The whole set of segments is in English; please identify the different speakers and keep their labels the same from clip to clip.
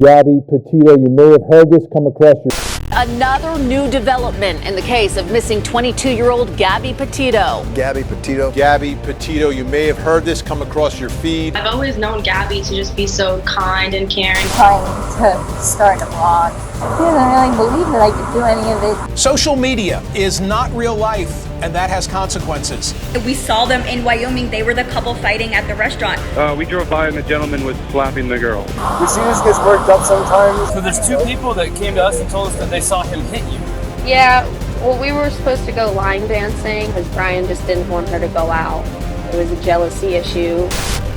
Speaker 1: Gabby Petito, you may have heard this come across your...
Speaker 2: Another new development in the case of missing 22-year-old Gabby Petito.
Speaker 3: Gabby Petito.
Speaker 4: Gabby Petito, you may have heard this come across your feed.
Speaker 5: I've always known Gabby to just be so kind and caring.
Speaker 6: Trying to start a blog. I didn't really believe that I could do any of it.
Speaker 7: Social media is not real life, and that has consequences.
Speaker 8: We saw them in Wyoming. They were the couple fighting at the restaurant.
Speaker 9: We drove by and the gentleman was slapping the girl.
Speaker 3: You see this gets worked up sometimes.
Speaker 10: So there's two people that came to us and told us that they saw him hit you.
Speaker 11: Yeah, well, we were supposed to go line dancing because Brian just didn't want her to go out. It was a jealousy issue.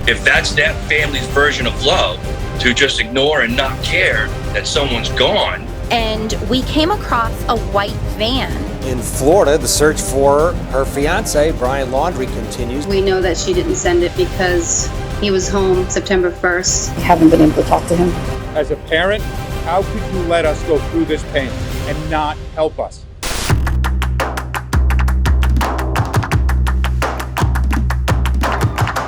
Speaker 12: If that's that family's version of love, to just ignore and not care that someone's gone.
Speaker 13: And we came across a white van.
Speaker 14: In Florida, the search for her fiance, Brian Laundrie, continues.
Speaker 15: We know that she didn't send it because he was home September 1st.
Speaker 16: We haven't been able to talk to him.
Speaker 17: As a parent, how could you let us go through this pain and not help us?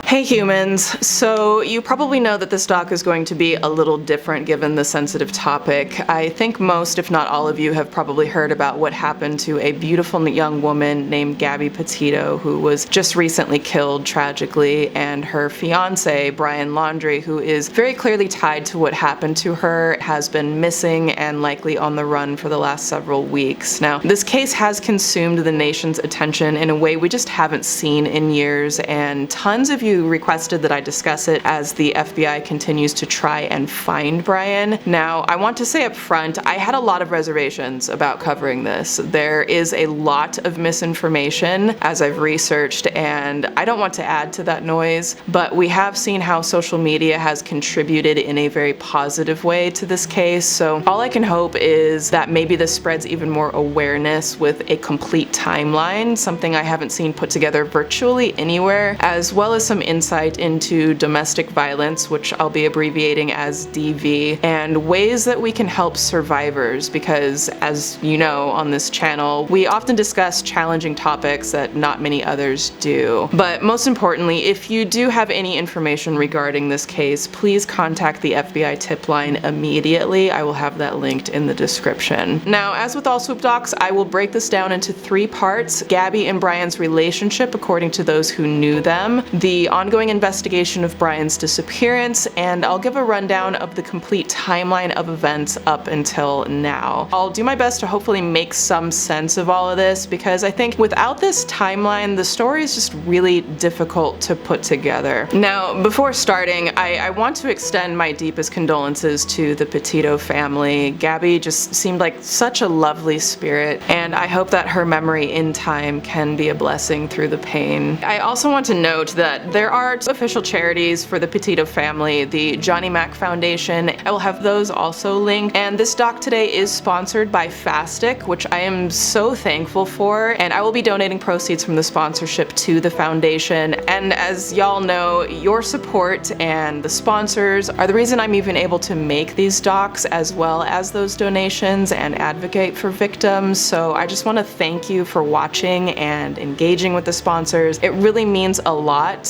Speaker 18: Hey humans, so you probably know that this doc is going to be a little different given the sensitive topic. I think most, if not all of you, have probably heard about what happened to a beautiful young woman named Gabby Petito, who was just recently killed tragically, and her fiance, Brian Laundrie, who is very clearly tied to what happened to her, has been missing and likely on the run for the last several weeks. Now, this case has consumed the nation's attention in a way we just haven't seen in years, and tons of you requested that I discuss it as the FBI continues to try and find Brian. Now, I want to say up front, I had a lot of reservations about covering this. There is a lot of misinformation as I've researched, and I don't want to add to that noise, but we have seen how social media has contributed in a very positive way to this case, so all I can hope is that maybe this spreads even more awareness with a complete timeline, something I haven't seen put together virtually anywhere, as well as some insight into domestic violence, which I'll be abbreviating as DV, and ways that we can help survivors, because as you know on this channel, we often discuss challenging topics that not many others do. But most importantly, if you do have any information regarding this case, please contact the FBI tip line immediately. I will have that linked in the description. Now, as with all SWOOP docs, I will break this down into 3 parts: Gabby and Brian's relationship according to those who knew them, the ongoing investigation of Brian's disappearance, and I'll give a rundown of the complete timeline of events up until now. I'll do my best to hopefully make some sense of all of this, because I think without this timeline, the story is just really difficult to put together. Now, before starting, I want to extend my deepest condolences to the Petito family. Gabby just seemed like such a lovely spirit, and I hope that her memory in time can be a blessing through the pain. I also want to note that there are official charities for the Petito family, the Johnny Mac Foundation. I will have those also linked, and this doc today is sponsored by Fastic, which I am so thankful for, and I will be donating proceeds from the sponsorship to the foundation. And as y'all know, your support and the sponsors are the reason I'm even able to make these docs, as well as those donations and advocate for victims. So I just want to thank you for watching and engaging with the sponsors. It really means a lot.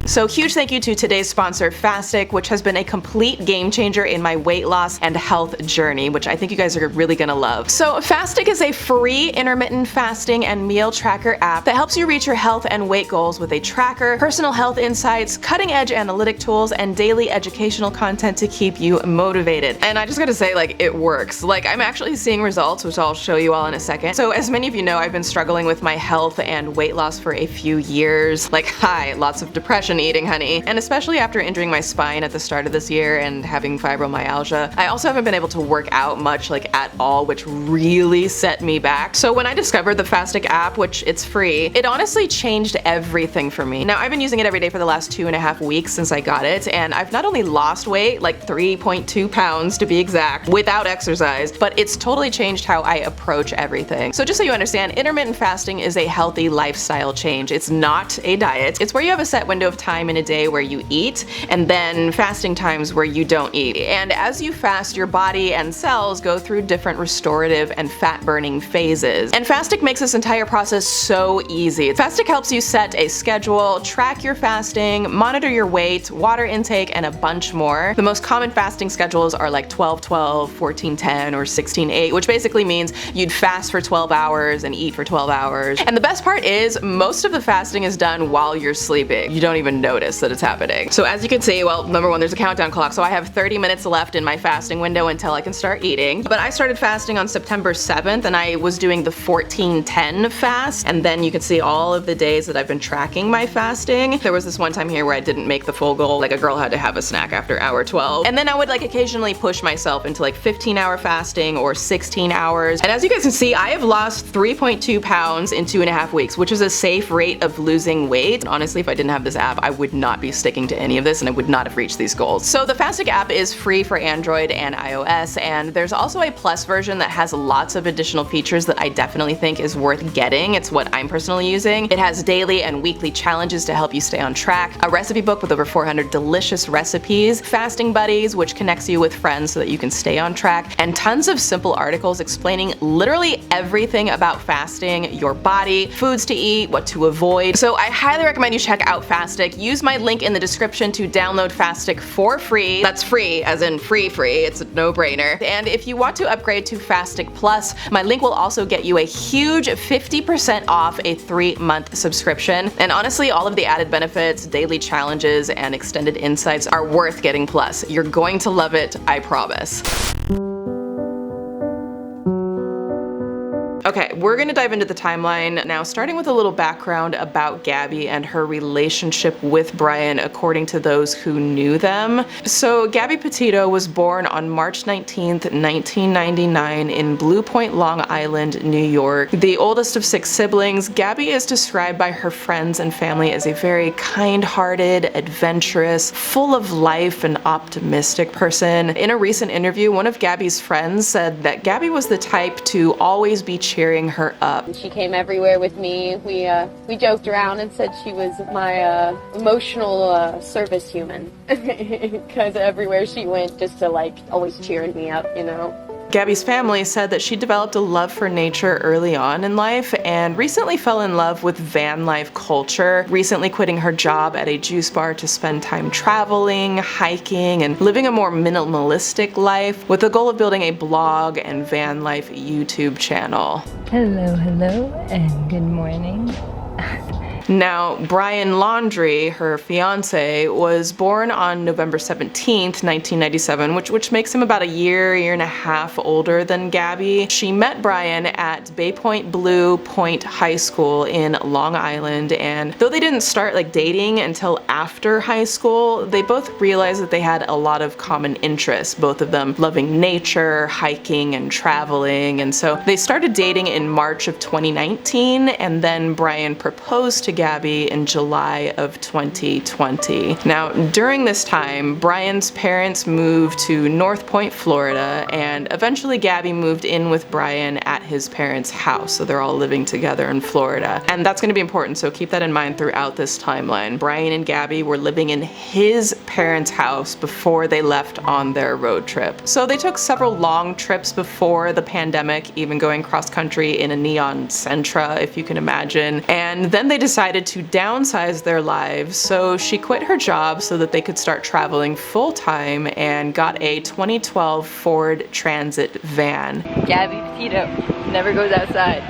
Speaker 18: So huge thank you to today's sponsor, Fastic, which has been a complete game changer in my weight loss and health journey, which I think you guys are really gonna love. So Fastic is a free intermittent fasting and meal tracker app that helps you reach your health and weight goals with a tracker, personal health insights, cutting edge analytic tools, and daily educational content to keep you motivated. And I just gotta say, like, it works. Like, I'm actually seeing results, which I'll show you all in a second. So as many of you know, I've been struggling with my health and weight loss for a few years. Like, lots of depression eating, honey. And especially after injuring my spine at the start of this year and having fibromyalgia, I also haven't been able to work out much, like, at all, which really set me back. So when I discovered the Fastic app, which it's free, it honestly changed everything for me. Now, I've been using it every day for the last 2.5 weeks since I got it, and I've not only lost weight, like 3.2 pounds to be exact, without exercise, but it's totally changed how I approach everything. So just so you understand, intermittent fasting is a healthy lifestyle change. It's not a diet. It's where you have a set window of time time in a day where you eat, and then fasting times where you don't eat. And as you fast, your body and cells go through different restorative and fat burning phases. And fasting makes this entire process so easy. Fasting helps you set a schedule, track your fasting, monitor your weight, water intake, and a bunch more. The most common fasting schedules are like 12-12, 14-10, or 16-8, which basically means you'd fast for 12 hours and eat for 12 hours. And the best part is most of the fasting is done while you're sleeping. You don't even notice that it's happening. So as you can see, well, number one, there's a countdown clock, so I have 30 minutes left in my fasting window until I can start eating. But I started fasting on September 7th, and I was doing the 14-10 fast, and then you can see all of the days that I've been tracking my fasting. There was this one time here where I didn't make the full goal, like a girl had to have a snack after hour 12. And then I would like occasionally push myself into like 15-hour fasting or 16 hours. And as you guys can see, I have lost 3.2 pounds in 2.5 weeks, which is a safe rate of losing weight. Honestly, if I didn't have this app, I would not be sticking to any of this and I would not have reached these goals. So the Fastic app is free for Android and iOS, and there's also a Plus version that has lots of additional features that I definitely think is worth getting. It's what I'm personally using. It has daily and weekly challenges to help you stay on track, a recipe book with over 400 delicious recipes, fasting buddies, which connects you with friends so that you can stay on track, and tons of simple articles explaining literally everything about fasting, your body, foods to eat, what to avoid. So I highly recommend you check out Fastic. Use my link in the description to download Fastic for free. That's free, as in free. It's a no-brainer. And if you want to upgrade to Fastic Plus, my link will also get you a huge 50% off a 3-month subscription. And honestly, all of the added benefits, daily challenges, and extended insights are worth getting Plus. You're going to love it, I promise. Okay, we're gonna dive into the timeline now, starting with a little background about Gabbie and her relationship with Brian, according to those who knew them. So Gabby Petito was born on March 19th, 1999 in Blue Point, Long Island, New York. The oldest of 6 siblings, Gabbie is described by her friends and family as a very kind-hearted, adventurous, full of life and optimistic person. In a recent interview, one of Gabbie's friends said that Gabbie was the type to always be cheering her up.
Speaker 11: She came everywhere with me. We joked around and said she was my emotional service human because everywhere she went, just to like always cheering me up, you know.
Speaker 18: Gabbie's family said that she developed a love for nature early on in life and recently fell in love with van life culture, recently quitting her job at a juice bar to spend time traveling, hiking, and living a more minimalistic life with the goal of building a blog and van life YouTube channel.
Speaker 16: Hello, and good morning.
Speaker 18: Now, Brian Laundrie, her fiance, was born on November 17th, 1997, which makes him about a year and a half older than Gabbie. She met Brian at Bay Point Blue Point High School in Long Island, and though they didn't start like dating until after high school, they both realized that they had a lot of common interests, both of them loving nature, hiking, and traveling, and so they started dating in March of 2019, and then Brian proposed to Gabbie in July of 2020. Now, during this time, Brian's parents moved to North Point, Florida, and eventually Gabbie moved in with Brian at his parents' house, so they're all living together in Florida. And that's going to be important, so keep that in mind throughout this timeline. Brian and Gabbie were living in his parents' house before they left on their road trip. So they took several long trips before the pandemic, even going cross-country in a neon Sentra, if you can imagine. And then they decided to downsize their lives, so she quit her job so that they could start traveling full-time and got a 2012 Ford Transit van.
Speaker 11: Gabby Petito never goes outside.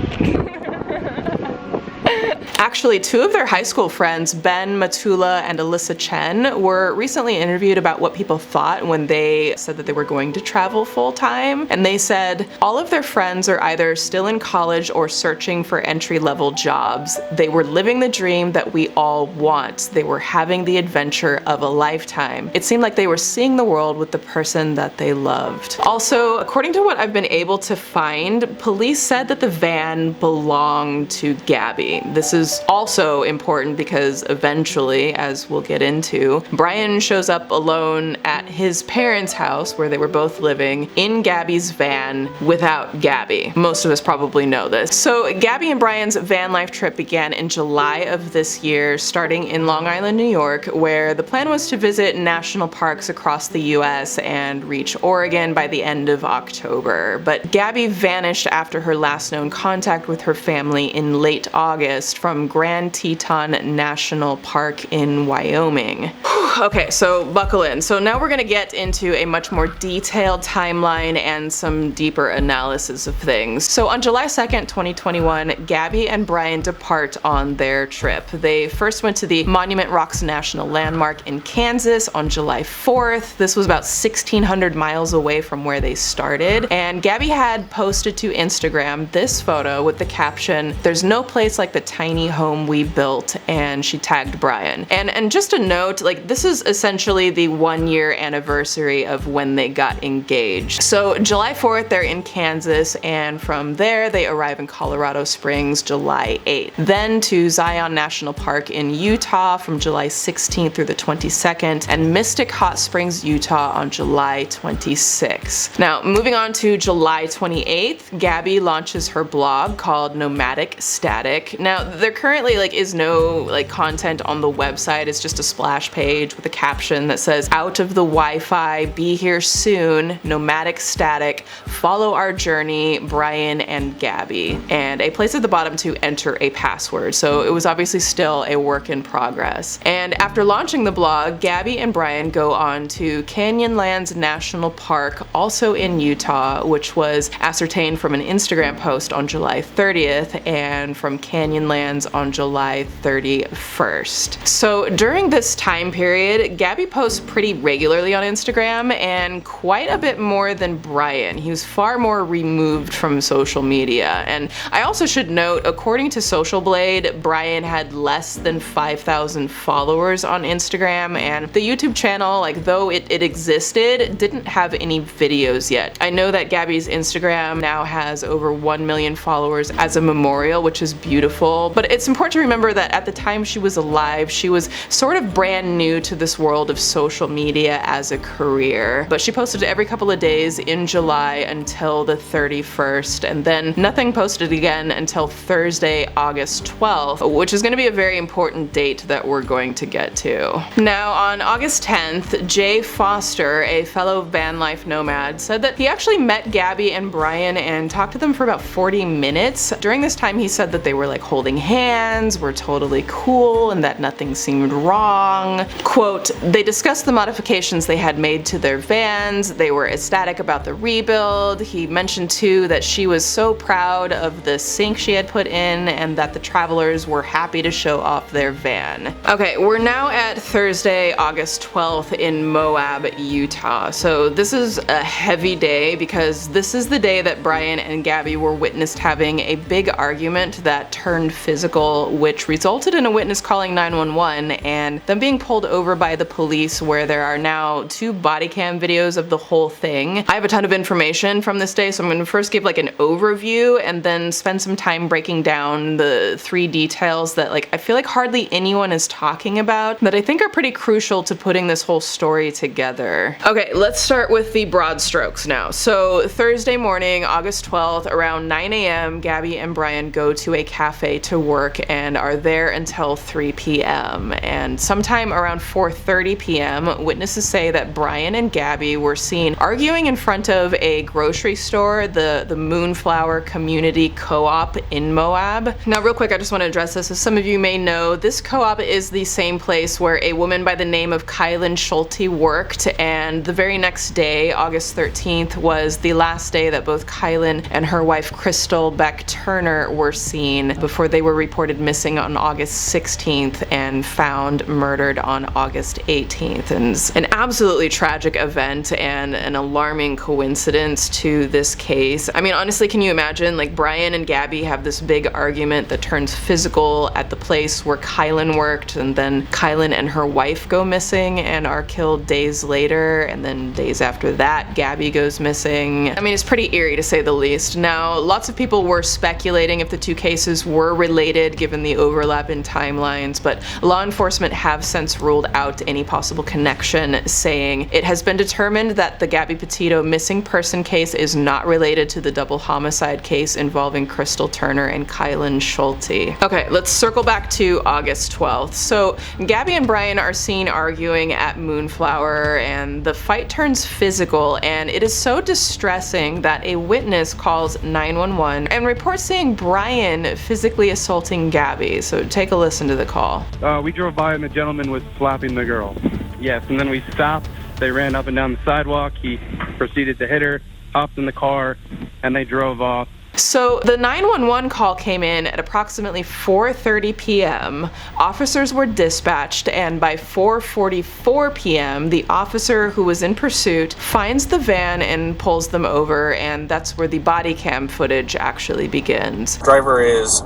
Speaker 18: Actually, 2 of their high school friends, Ben Matula and Alyssa Chen, were recently interviewed about what people thought when they said that they were going to travel full-time. And they said all of their friends are either still in college or searching for entry-level jobs. They were living the dream that we all want. They were having the adventure of a lifetime. It seemed like they were seeing the world with the person that they loved. Also, according to what I've been able to find, police said that the van belonged to Gabbie. This is is also important because eventually, as we'll get into, Brian shows up alone at his parents' house where they were both living in Gabbie's van without Gabbie. Most of us probably know this. So Gabbie and Brian's van life trip began in July of this year, starting in Long Island, New York, where the plan was to visit national parks across the US and reach Oregon by the end of October. But Gabbie vanished after her last known contact with her family in late August from Grand Teton National Park in Wyoming. Okay, so buckle in. So now we're gonna get into a much more detailed timeline and some deeper analysis of things. So on July 2nd, 2021, Gabbie and Brian depart on their trip. They first went to the Monument Rocks National Landmark in Kansas on July 4th. This was about 1,600 miles away from where they started, and Gabbie had posted to Instagram this photo with the caption, "There's no place like the tiny home we built," and she tagged Brian. And just a note, like, this is essentially the 1-year anniversary of when they got engaged. So July 4th, they're in Kansas, and from there they arrive in Colorado Springs July 8th. Then to Zion National Park in Utah from July 16th through the 22nd, and Mystic Hot Springs, Utah on July 26th. Now, moving on to July 28th, Gabbie launches her blog called Nomadic Static. Now, there currently is no content on the website. It's just a splash page with a caption that says, "Out of the Wi-Fi, be here soon, Nomadic Static, follow our journey, Brian and Gabbie," and a place at the bottom to enter a password. So it was obviously still a work in progress. And after launching the blog, Gabbie and Brian go on to Canyonlands National Park, also in Utah, which was ascertained from an Instagram post on July 30th and from Canyonlands on July 31st. So during this time period, Gabbie posts pretty regularly on Instagram, and quite a bit more than Brian. He was far more removed from social media. And I also should note, according to Social Blade, Brian had less than 5,000 followers on Instagram, and the YouTube channel, though it existed, didn't have any videos yet. I know that Gabbie's Instagram now has over 1 million followers as a memorial, which is beautiful, but it's important to remember that at the time she was alive, she was sort of brand new to this world of social media as a career. But she posted every couple of days in July until the 31st, and then nothing posted again until Thursday, August 12th, which is going to be a very important date that we're going to get to. Now, on August 10th, Jay Foster, a fellow van life nomad, said that he actually met Gabbie and Brian and talked to them for about 40 minutes. During this time, he said that they were holding hands, were totally cool, and that nothing seemed wrong. Quote, "They discussed the modifications they had made to their vans. They were ecstatic about the rebuild." He mentioned too that she was so proud of the sink she had put in and that the travelers were happy to show off their van. Okay, we're now at Thursday, August 12th in Moab, Utah. So this is a heavy day because this is the day that Brian and Gabbie were witnessed having a big argument that turned physical, which resulted in a witness calling 911 and them being pulled over by the police, where there are now 2 body cam videos of the whole thing. I have a ton of information from this day, so I'm going to first give an overview and then spend some time breaking down the 3 details that I feel like hardly anyone is talking about that I think are pretty crucial to putting this whole story together. Okay, let's start with the broad strokes now. So Thursday morning, August 12th, around 9 a.m., Gabbie and Brian go to a cafe to work and are there until 3 p.m. And sometime around 4:30 p.m., witnesses say that Brian and Gabbie were seen arguing in front of a grocery store, the Moonflower Community Co-op in Moab. Now real quick, I just want to address this. As some of you may know, this co-op is the same place where a woman by the name of Kylan Schulte worked, and the very next day, August 13th, was the last day that both Kylan and her wife Crystal Beck Turner were seen before they were reported missing on August 16th and found murdered on August 18th. And it's an absolutely tragic event and an alarming coincidence to this case. I mean, honestly, can you imagine, Brian and Gabbie have this big argument that turns physical at the place where Kylan worked, and then Kylan and her wife go missing and are killed days later, and then days after that, Gabbie goes missing. I mean, it's pretty eerie to say the least. Now, lots of people were speculating if the 2 cases were related related given the overlap in timelines, but law enforcement have since ruled out any possible connection, saying it has been determined that the Gabby Petito missing person case is not related to the double homicide case involving Crystal Turner and Kylan Schulte. Okay, let's circle back to August 12th. So Gabby and Brian are seen arguing at Moonflower, and the fight turns physical, and it is so distressing that a witness calls 911 and reports seeing Brian physically assaulting Gabby. So take a listen to the call.
Speaker 9: We drove by and the gentleman was slapping the girl. Yes, and then we stopped. They ran up and down the sidewalk. He proceeded to hit her, hopped in the car, and they drove off.
Speaker 18: So the 911 call came in at approximately 4:30 p.m. Officers were dispatched, and by 4:44 p.m. the officer who was in pursuit finds the van and pulls them over, and that's where the body cam footage actually begins.
Speaker 19: Driver is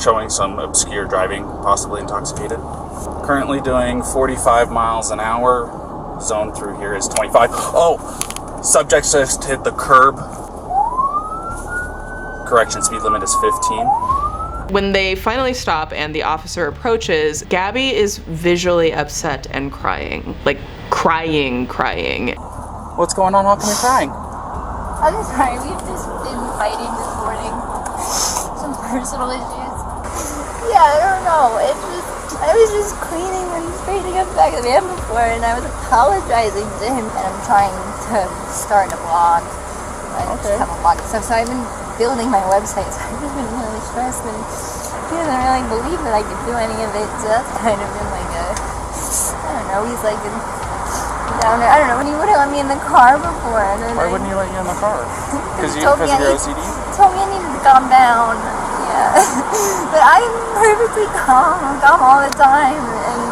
Speaker 19: showing some obscure driving, possibly intoxicated. Currently doing 45 miles an hour. Zone through here is 25. Oh, subject just hit the curb. Correction, speed limit is 15.
Speaker 18: When they finally stop and the officer approaches, Gabby is visually upset and crying. Like, crying.
Speaker 19: What's going on? How come you're crying?
Speaker 6: I'm sorry, we've just been fighting this morning. Some personal issues. Yeah, I don't know. I was just cleaning and straightening up the back of the van before, and I was apologizing to him, and I'm trying to start a blog. I just have a blog and stuff, so I've been building my website, so I've just been really stressed, and he doesn't really believe that I could do any of it, so that's kind of been like a, I don't know, he's like down there. I don't know, when he wouldn't let me in the car before. And then
Speaker 19: why wouldn't he let you in the car? Because of your OCD?
Speaker 6: He told me I needed to calm down. Yeah. But I'm perfectly calm. I'm calm all the time, and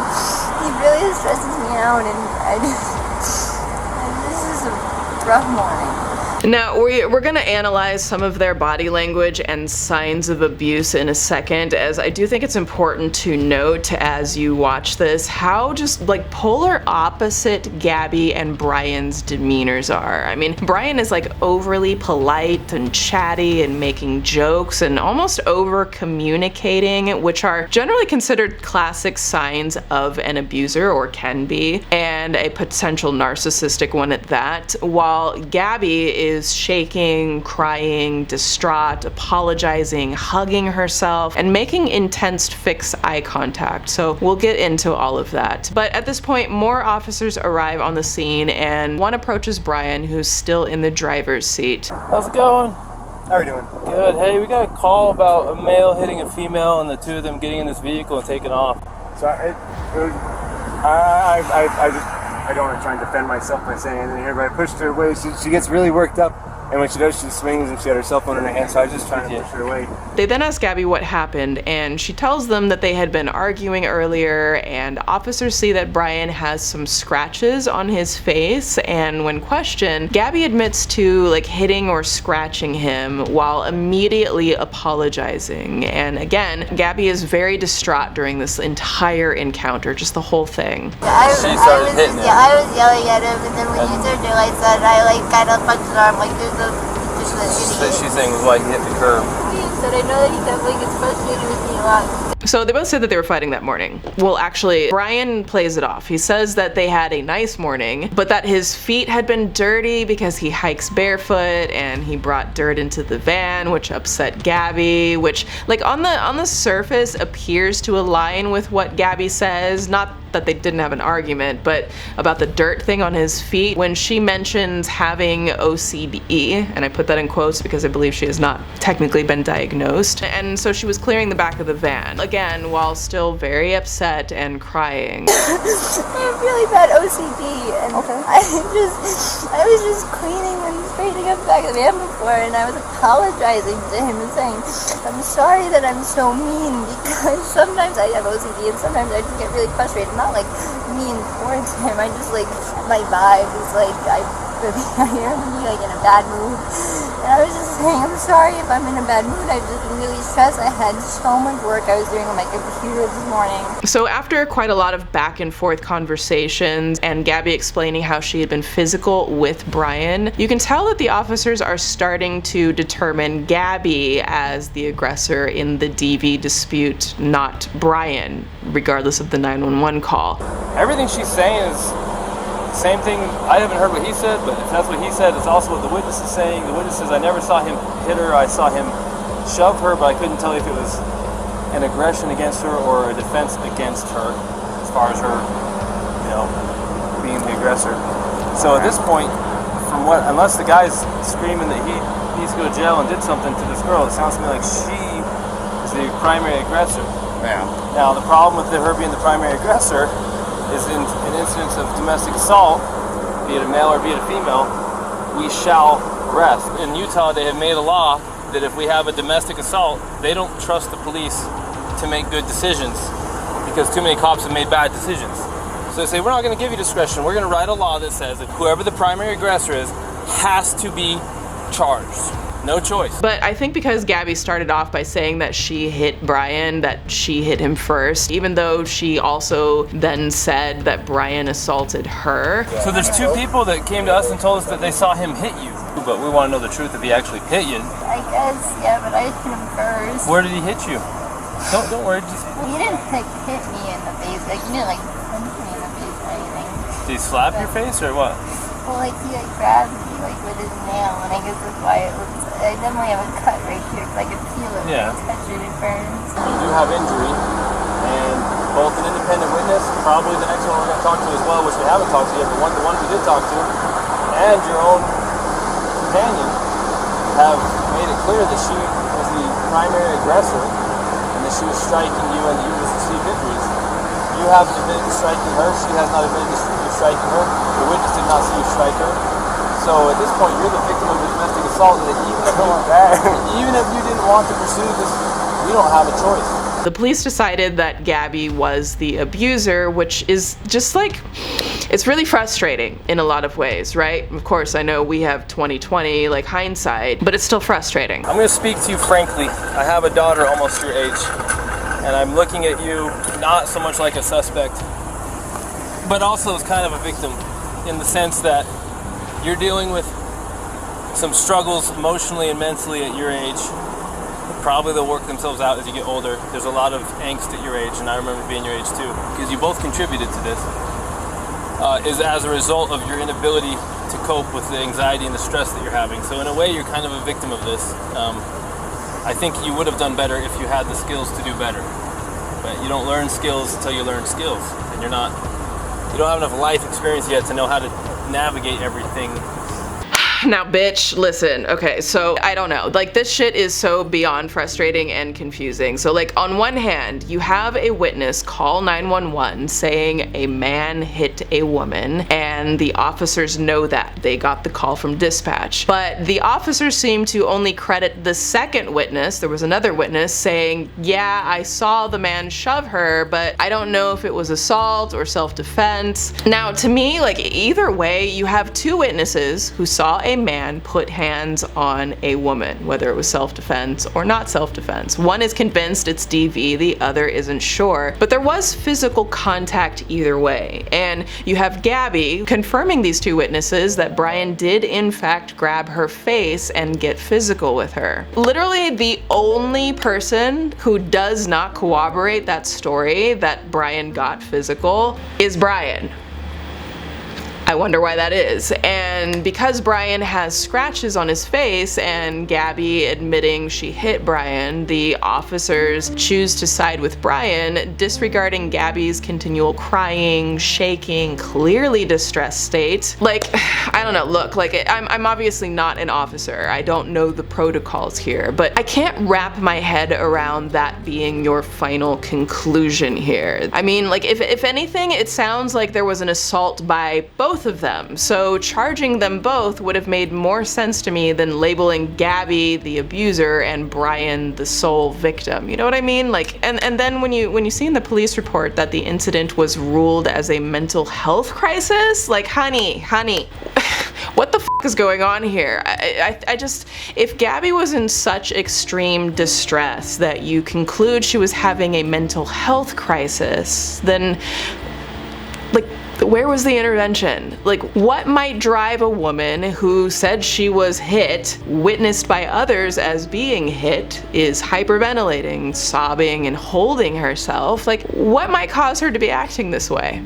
Speaker 6: he really stresses me out, and this is a rough morning.
Speaker 18: Now, we're going to analyze some of their body language and signs of abuse in a second, as I do think it's important to note as you watch this how just like polar opposite Gabby and Brian's demeanors are. I mean, Brian is like overly polite and chatty and making jokes and almost over communicating, which are generally considered classic signs of an abuser, or can be, and a potential narcissistic one at that, while Gabby is shaking, crying, distraught, apologizing, hugging herself, and making intense fixed eye contact. So we'll get into all of that. But at this point, more officers arrive on the scene, and one approaches Brian, who's still in the driver's seat.
Speaker 10: How's it going?
Speaker 3: How are you doing?
Speaker 10: Good. Hey, we got a call about a male hitting a female and the two of them getting in this vehicle and taking off.
Speaker 3: So I don't want to try and defend myself by saying anything here, but I pushed her away. She gets really worked up, and when she does, she swings, and she had her cell phone in her hand, so I was just trying to push her away.
Speaker 18: They then ask Gabby what happened, and she tells them that they had been arguing earlier, and officers see that Brian has some scratches on his face, and when questioned, Gabby admits to like hitting or scratching him while immediately apologizing. And again, Gabby is very distraught during this entire encounter, just the whole thing.
Speaker 6: I was yelling at him, and then when you turned your lights on, I kind of punched his arm like there's a
Speaker 10: She's saying was why he hit the curb.
Speaker 6: He said, I know that he definitely gets frustrated with me a lot.
Speaker 18: So they both said that they were fighting that morning. Well, actually, Brian plays it off. He says that they had a nice morning, but that his feet had been dirty because he hikes barefoot and he brought dirt into the van, which upset Gabby, which like on the surface appears to align with what Gabby says. Not that they didn't have an argument, but about the dirt thing on his feet. When she mentions having OCD, and I put that in quotes because I believe she has not technically been diagnosed, and so she was clearing the back of the van, again, while still very upset and crying.
Speaker 6: I have really bad OCD, and I was just cleaning and straightening up the back of the van before, and I was apologizing to him and saying, I'm sorry that I'm so mean, because sometimes I have OCD and sometimes I just get really frustrated. Not like mean towards him, I just like, my vibe is like, I really am like in a bad mood. And I was just saying, I'm sorry if I'm in a bad mood. I've just been really stressed. I had so much work I was doing on my computer this morning.
Speaker 18: So after quite a lot of back and forth conversations and Gabbie explaining how she had been physical with Brian, you can tell that the officers are starting to determine Gabbie as the aggressor in the DV dispute, not Brian, regardless of the 911 call.
Speaker 10: Everything she's saying is the same thing. I haven't heard what he said, but if that's what he said, it's also what the witness is saying. The witness says, I never saw him hit her. I saw him shove her, but I couldn't tell if it was an aggression against her or a defense against her, as far as her, you know, being the aggressor. So at this point, from what, unless the guy's screaming that he needs to go to jail and did something to this girl, it sounds to me like she is the primary aggressor.
Speaker 19: Yeah.
Speaker 10: Now the problem with her being the primary aggressor is in an instance of domestic assault, be it a male or be it a female, we shall arrest. In Utah, they have made a law that if we have a domestic assault, they don't trust the police to make good decisions because too many cops have made bad decisions. So they say, we're not going to give you discretion. We're going to write a law that says that whoever the primary aggressor is has to be charged. No choice.
Speaker 18: But I think because Gabbie started off by saying that she hit Brian, that she hit him first, even though she also then said that Brian assaulted her.
Speaker 10: So there's two people that came to us and told us that they saw him hit you. But we want to know the truth if he actually hit you.
Speaker 6: I guess, yeah, but I hit him first.
Speaker 10: Where did he hit you? Don't worry. Just...
Speaker 6: Well, he didn't like hit me in the face. Like he didn't like punch me in the face or anything.
Speaker 10: Did he slap your face or what?
Speaker 6: Well, like he like grabbed me like with his nail, and I guess that's why it looks. I definitely have a cut right here because I can feel it.
Speaker 10: Yeah.
Speaker 6: When I touch it, it burns.
Speaker 10: You do have injury, and both an independent witness, probably the next one we're going to talk to as well, which we haven't talked to yet, but the one we did talk to, and your own companion have made it clear that she was the primary aggressor and that she was striking you and you was received injuries. You haven't admitted to striking her. She has not admitted to striking her. The witness did not see you strike her. So at this point, you're the victim of a domestic assault. That even if you didn't want to pursue this, you don't have a choice.
Speaker 18: The police decided that Gabbie was the abuser, which is just like, it's really frustrating in a lot of ways, right? Of course, I know we have 20/20, like hindsight, but it's still frustrating.
Speaker 10: I'm going to speak to you frankly. I have a daughter almost your age, and I'm looking at you not so much like a suspect, but also as kind of a victim in the sense that you're dealing with some struggles emotionally and mentally at your age. Probably they'll work themselves out as you get older. There's a lot of angst at your age, and I remember being your age too, because you both contributed to this, is as a result of your inability to cope with the anxiety and the stress that you're having. So in a way, you're kind of a victim of this. I think you would have done better if you had the skills to do better. But you don't learn skills until you learn skills, and you don't have enough life experience yet to know how to navigate everything.
Speaker 18: Now, bitch, listen, okay, so I don't know, like this shit is so beyond frustrating and confusing. So like on one hand, you have a witness call 911 saying a man hit a woman, and the officers know that. They got the call from dispatch. But the officers seem to only credit the second witness. There was another witness saying, yeah, I saw the man shove her, but I don't know if it was assault or self-defense. Now, to me, like either way, you have two witnesses who saw a man put hands on a woman, whether it was self-defense or not self-defense. One is convinced it's DV, the other isn't sure, but there was physical contact either way. And you have Gabbie confirming these two witnesses that Brian did in fact grab her face and get physical with her. Literally the only person who does not corroborate that story that Brian got physical is Brian. I wonder why that is. And because Brian has scratches on his face and Gabbie admitting she hit Brian, the officers choose to side with Brian, disregarding Gabbie's continual crying, shaking, clearly distressed state. Like, I don't know, look, like I'm obviously not an officer. I don't know the protocols here, but I can't wrap my head around that being your final conclusion here. I mean, like if anything, it sounds like there was an assault by both of them. So charging them both would have made more sense to me than labeling Gabbie the abuser and Brian the sole victim. You know what I mean? Like, and then when you see in the police report that the incident was ruled as a mental health crisis, like honey, What the f is going on here? I just, if Gabbie was in such extreme distress that you conclude she was having a mental health crisis, then, like, where was the intervention? Like, what might drive a woman who said she was hit, witnessed by others as being hit, is hyperventilating, sobbing, and holding herself? Like, what might cause her to be acting this way?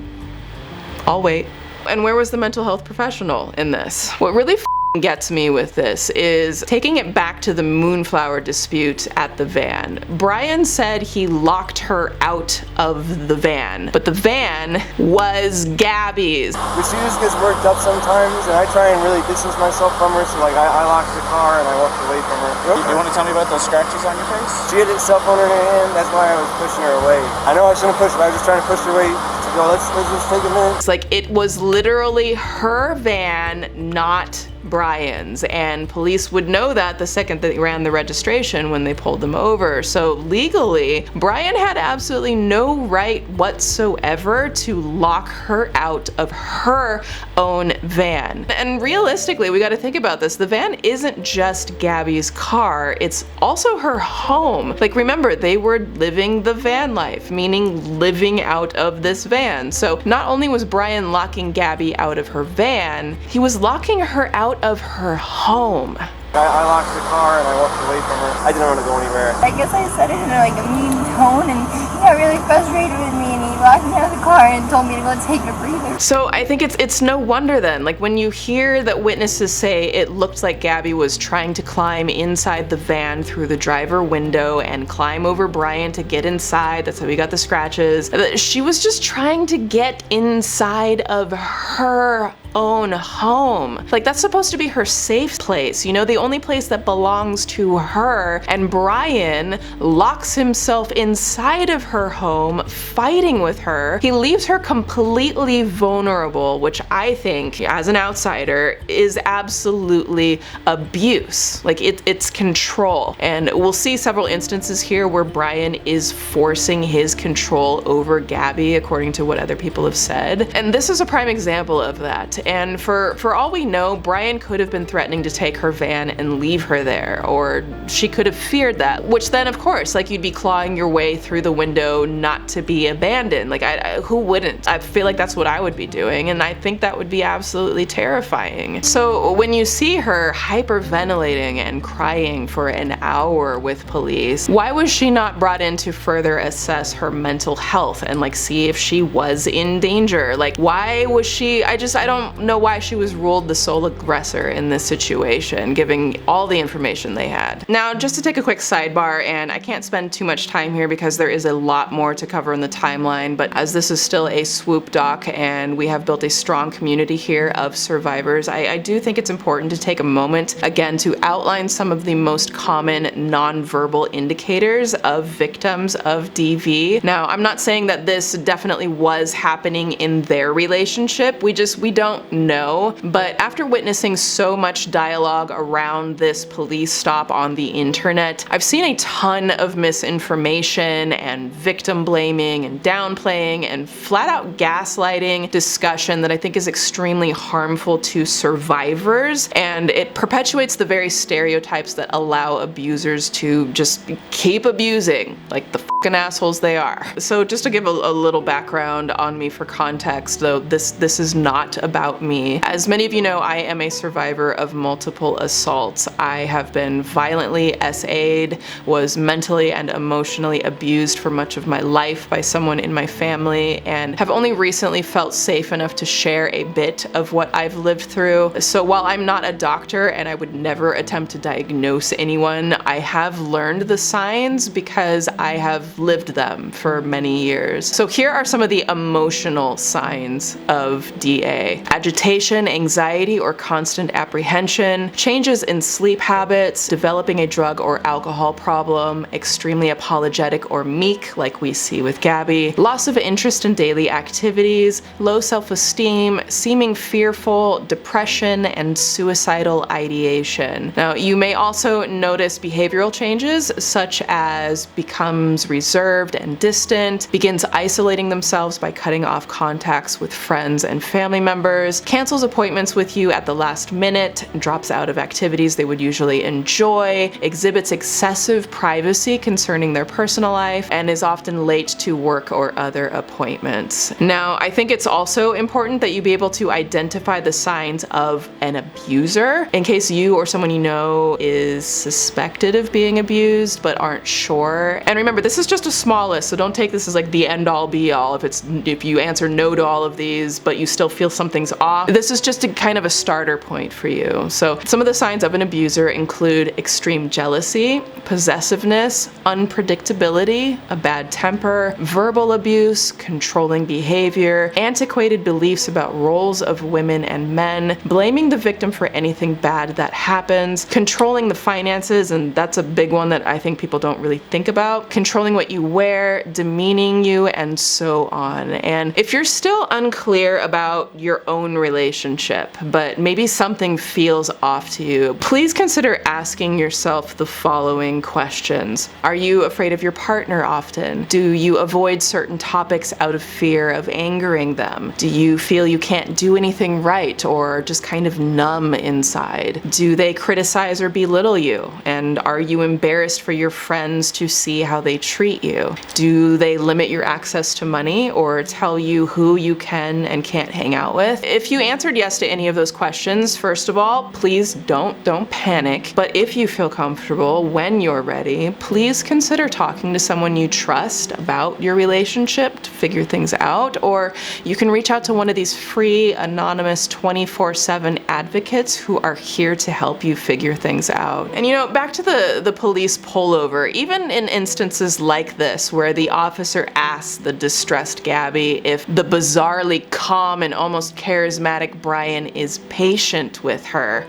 Speaker 18: I'll wait. And where was the mental health professional in this? What really gets me with this is taking it back to the moonflower dispute at the van. Brian said he locked her out of the van, but the van was Gabbie's.
Speaker 3: But she just gets worked up sometimes, and I try and really distance myself from her, so like I locked the car and I walked away from her.
Speaker 19: You want to tell me about those scratches on your face?
Speaker 3: She had her cell phone in her hand, that's why I was pushing her away. I know I shouldn't push her, but I was just trying to push her away. Go, let's just take a minute.
Speaker 18: It's like it was literally her van, not Brian's, and police would know that the second they ran the registration when they pulled them over. So legally, Brian had absolutely no right whatsoever to lock her out of her own van. And realistically, we got to think about this. The van isn't just Gabbie's car, it's also her home. Like, remember, they were living the van life, meaning living out of this van. So not only was Brian locking Gabbie out of her van, he was locking her out of her home.
Speaker 3: I locked the car and I walked away from her. I didn't want to go anywhere.
Speaker 6: I guess I said it in like a mean tone, and he got really frustrated with me, and he locked me out of the car and told me to go take a breather.
Speaker 18: So I think it's no wonder then, like when you hear that witnesses say it looked like Gabbie was trying to climb inside the van through the driver window and climb over Brian to get inside, that's how we got the scratches, she was just trying to get inside of her own home. Like, that's supposed to be her safe place, you know, the only place that belongs to her, and Brian locks himself inside of her home, fighting with her. He leaves her completely vulnerable, which I think, as an outsider, is absolutely abuse. Like, it's control. And we'll see several instances here where Brian is forcing his control over Gabbie, according to what other people have said. And this is a prime example of that. And for all we know, Brian could have been threatening to take her van and leave her there, or she could have feared that, which then of course, like, you'd be clawing your way through the window not to be abandoned. Like, who wouldn't? I feel like that's what I would be doing, and I think that would be absolutely terrifying. So when you see her hyperventilating and crying for an hour with police, why was she not brought in to further assess her mental health and like see if she was in danger? Like, why was she, I don't know why she was ruled the sole aggressor in this situation, giving all the information they had. Now, just to take a quick sidebar, and I can't spend too much time here because there is a lot more to cover in the timeline, but as this is still a SWOOP doc and we have built a strong community here of survivors, I do think it's important to take a moment, again, to outline some of the most common nonverbal indicators of victims of DV. Now, I'm not saying that this definitely was happening in their relationship, we don't know, but after witnessing so much dialogue around this police stop on the internet, I've seen a ton of misinformation and victim blaming and downplaying and flat out gaslighting discussion that I think is extremely harmful to survivors, and it perpetuates the very stereotypes that allow abusers to just keep abusing like the fucking assholes they are. So just to give a little background on me for context, though, this is not about me. As many of you know, I am a survivor of multiple assaults. I have been violently SA'd, was mentally and emotionally abused for much of my life by someone in my family, and have only recently felt safe enough to share a bit of what I've lived through. So while I'm not a doctor and I would never attempt to diagnose anyone, I have learned the signs because I have lived them for many years. So here are some of the emotional signs of DA. Agitation, anxiety or constant apprehension, changes in sleep habits, developing a drug or alcohol problem, extremely apologetic or meek like we see with Gabbie, loss of interest in daily activities, low self-esteem, seeming fearful, depression, and suicidal ideation. Now, you may also notice behavioral changes such as becomes reserved and distant, begins isolating themselves by cutting off contacts with friends and family members, hours, cancels appointments with you at the last minute, drops out of activities they would usually enjoy, exhibits excessive privacy concerning their personal life, and is often late to work or other appointments. Now, I think it's also important that you be able to identify the signs of an abuser in case you or someone you know is suspected of being abused but aren't sure. And remember, this is just a small list, so don't take this as like the end-all be-all if you answer no to all of these but you still feel something's off. This is just a kind of a starter point for you. So some of the signs of an abuser include extreme jealousy, possessiveness, unpredictability, a bad temper, verbal abuse, controlling behavior, antiquated beliefs about roles of women and men, blaming the victim for anything bad that happens, controlling the finances, and that's a big one that I think people don't really think about, controlling what you wear, demeaning you, and so on. And if you're still unclear about your own relationship, but maybe something feels off to you, please consider asking yourself the following questions. Are you afraid of your partner often? Do you avoid certain topics out of fear of angering them? Do you feel you can't do anything right or just kind of numb inside? Do they criticize or belittle you? And are you embarrassed for your friends to see how they treat you? Do they limit your access to money or tell you who you can and can't hang out with? If you answered yes to any of those questions, first of all, please don't panic. But if you feel comfortable, when you're ready, please consider talking to someone you trust about your relationship to figure things out, or you can reach out to one of these free, anonymous 24/7 advocates who are here to help you figure things out. And you know, back to the police pullover, even in instances like this where the officer asks the distressed Gabbie if the bizarrely calm and almost charismatic Brian is patient with her.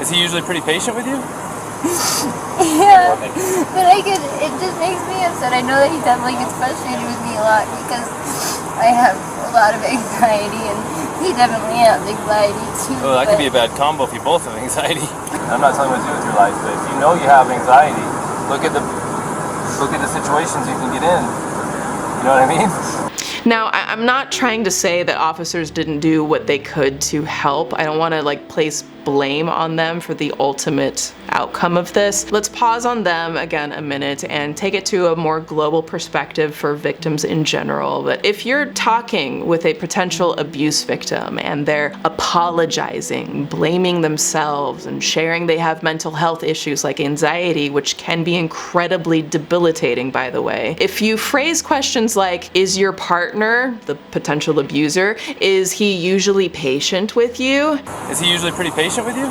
Speaker 10: Is he usually pretty patient with you?
Speaker 6: Yeah, but it just makes me upset. I know that he definitely gets frustrated with me a lot because I have a lot of anxiety and he definitely has anxiety too.
Speaker 10: Oh, that could be a bad combo if you both have anxiety. I'm not telling you what to do with your life, but if you know you have anxiety, look at the situations you can get in. You know what I mean?
Speaker 18: Now, I'm not trying to say that officers didn't do what they could to help. I don't want to like place blame on them for the ultimate outcome of this. Let's pause on them again a minute and take it to a more global perspective for victims in general. But if you're talking with a potential abuse victim and they're apologizing, blaming themselves, and sharing they have mental health issues like anxiety, which can be incredibly debilitating, by the way, if you phrase questions like, is your partner, the potential abuser, is he usually patient with you?
Speaker 10: Is he usually pretty patient with you?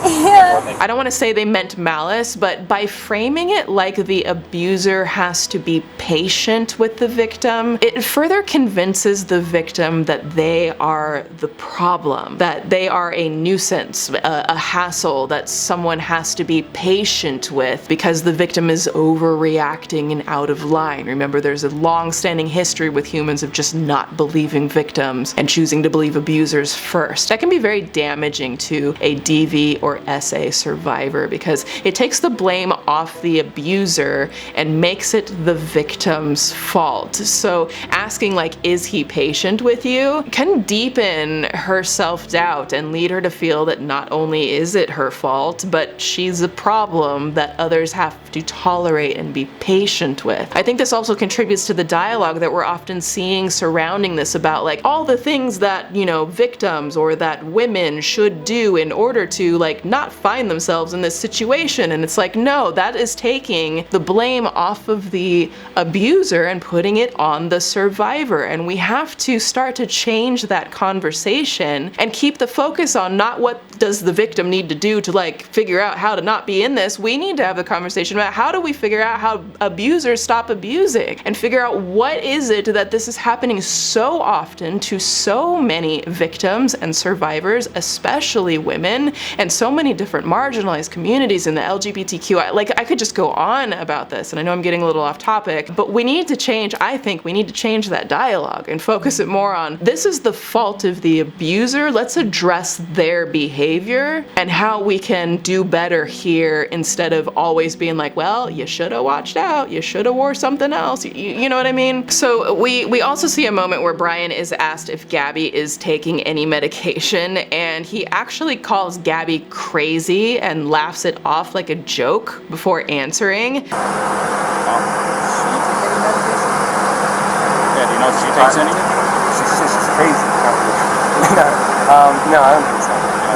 Speaker 6: Yeah.
Speaker 18: I don't want to say they meant malice, but by framing it like the abuser has to be patient with the victim, it further convinces the victim that they are the problem, that they are a nuisance, a hassle that someone has to be patient with because the victim is overreacting and out of line. Remember, there's a long-standing history with humans of just not believing victims and choosing to believe abusers first. That can be very damaging to a DV or SA survivor because it takes the blame off the abuser and makes it the victim's fault. So asking like, is he patient with you, can deepen her self-doubt and lead her to feel that not only is it her fault, but she's a problem that others have to tolerate and be patient with. I think this also contributes to the dialogue that we're often seeing surrounding this about like all the things that, you know, victims or that women should do in order to like not find themselves in this situation. And it's like, no, that is taking the blame off of the abuser and putting it on the survivor. And we have to start to change that conversation and keep the focus on not what does the victim need to do to like figure out how to not be in this. We need to have a conversation about how do we figure out how abusers stop abusing and figure out what is it that this is happening so often to so many victims and survivors, especially women, and so many different marginalized communities in the LGBTQI. Like, I could just go on about this, and I know I'm getting a little off topic, but we need to change, I think we need to change that dialogue and focus it more on, this is the fault of the abuser, let's address their behavior and how we can do better here instead of always being like, well, you should have watched out, you should have wore something else, you know what I mean? So we also see a moment where Brian is asked if Gabbie is taking any medication, and he actually calls Gabbie crazy and laughs it off like a joke before answering.
Speaker 19: Yeah, do you know if she takes any?
Speaker 3: She's crazy. No, I don't think so.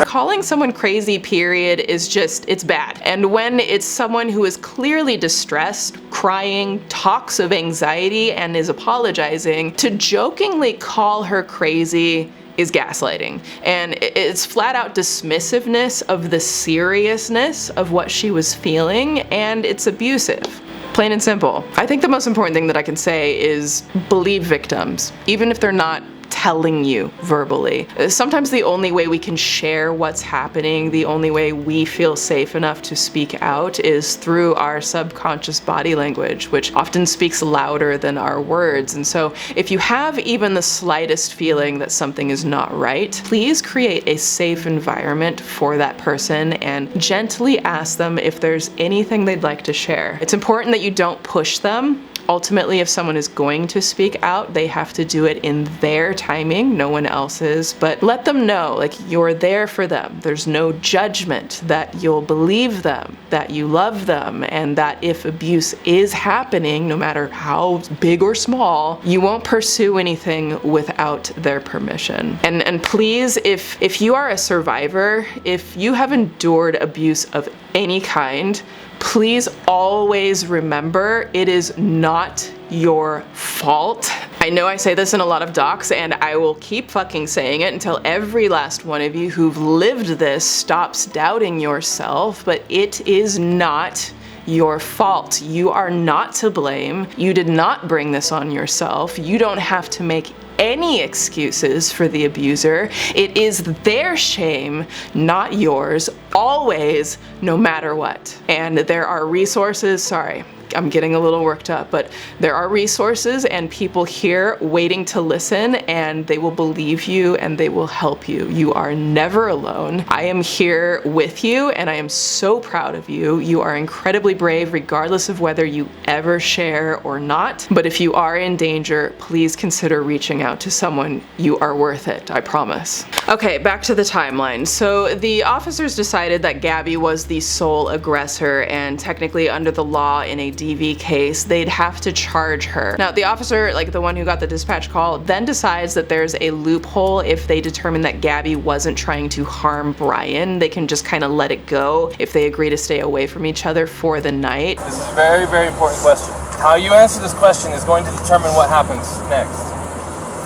Speaker 18: Calling someone crazy, period, is just, it's bad. And when it's someone who is clearly distressed, crying, talks of anxiety, and is apologizing, to jokingly call her crazy is gaslighting. And it's flat out dismissiveness of the seriousness of what she was feeling, and it's abusive. Plain and simple. I think the most important thing that I can say is believe victims, even if they're not telling you verbally. Sometimes the only way we can share what's happening, the only way we feel safe enough to speak out is through our subconscious body language, which often speaks louder than our words. And so if you have even the slightest feeling that something is not right, please create a safe environment for that person and gently ask them if there's anything they'd like to share. It's important that you don't push them. Ultimately, if someone is going to speak out, they have to do it in their timing, no one else's, but let them know, like, you're there for them. There's no judgment, that you'll believe them, that you love them, and that if abuse is happening, no matter how big or small, you won't pursue anything without their permission. And please, if you are a survivor, if you have endured abuse of any kind, please always remember it is not your fault. I know I say this in a lot of docs, and I will keep fucking saying it until every last one of you who've lived this stops doubting yourself, but it is not your fault. You are not to blame. You did not bring this on yourself. You don't have to make any excuses for the abuser. It is their shame, not yours, always, no matter what. And there are resources, sorry, I'm getting a little worked up, but there are resources and people here waiting to listen, and they will believe you and they will help you. You are never alone. I am here with you, and I am so proud of you. You are incredibly brave, regardless of whether you ever share or not. But if you are in danger, please consider reaching out to someone. You are worth it, I promise. Okay, back to the timeline. So the officers decided that Gabbie was the sole aggressor, and technically under the law in a DV case, they'd have to charge her. Now, the officer, like the one who got the dispatch call, then decides that there's a loophole if they determine that Gabbie wasn't trying to harm Brian. They can just kind of let it go if they agree to stay away from each other for the night.
Speaker 10: This is a very, very important question. How you answer this question is going to determine what happens next.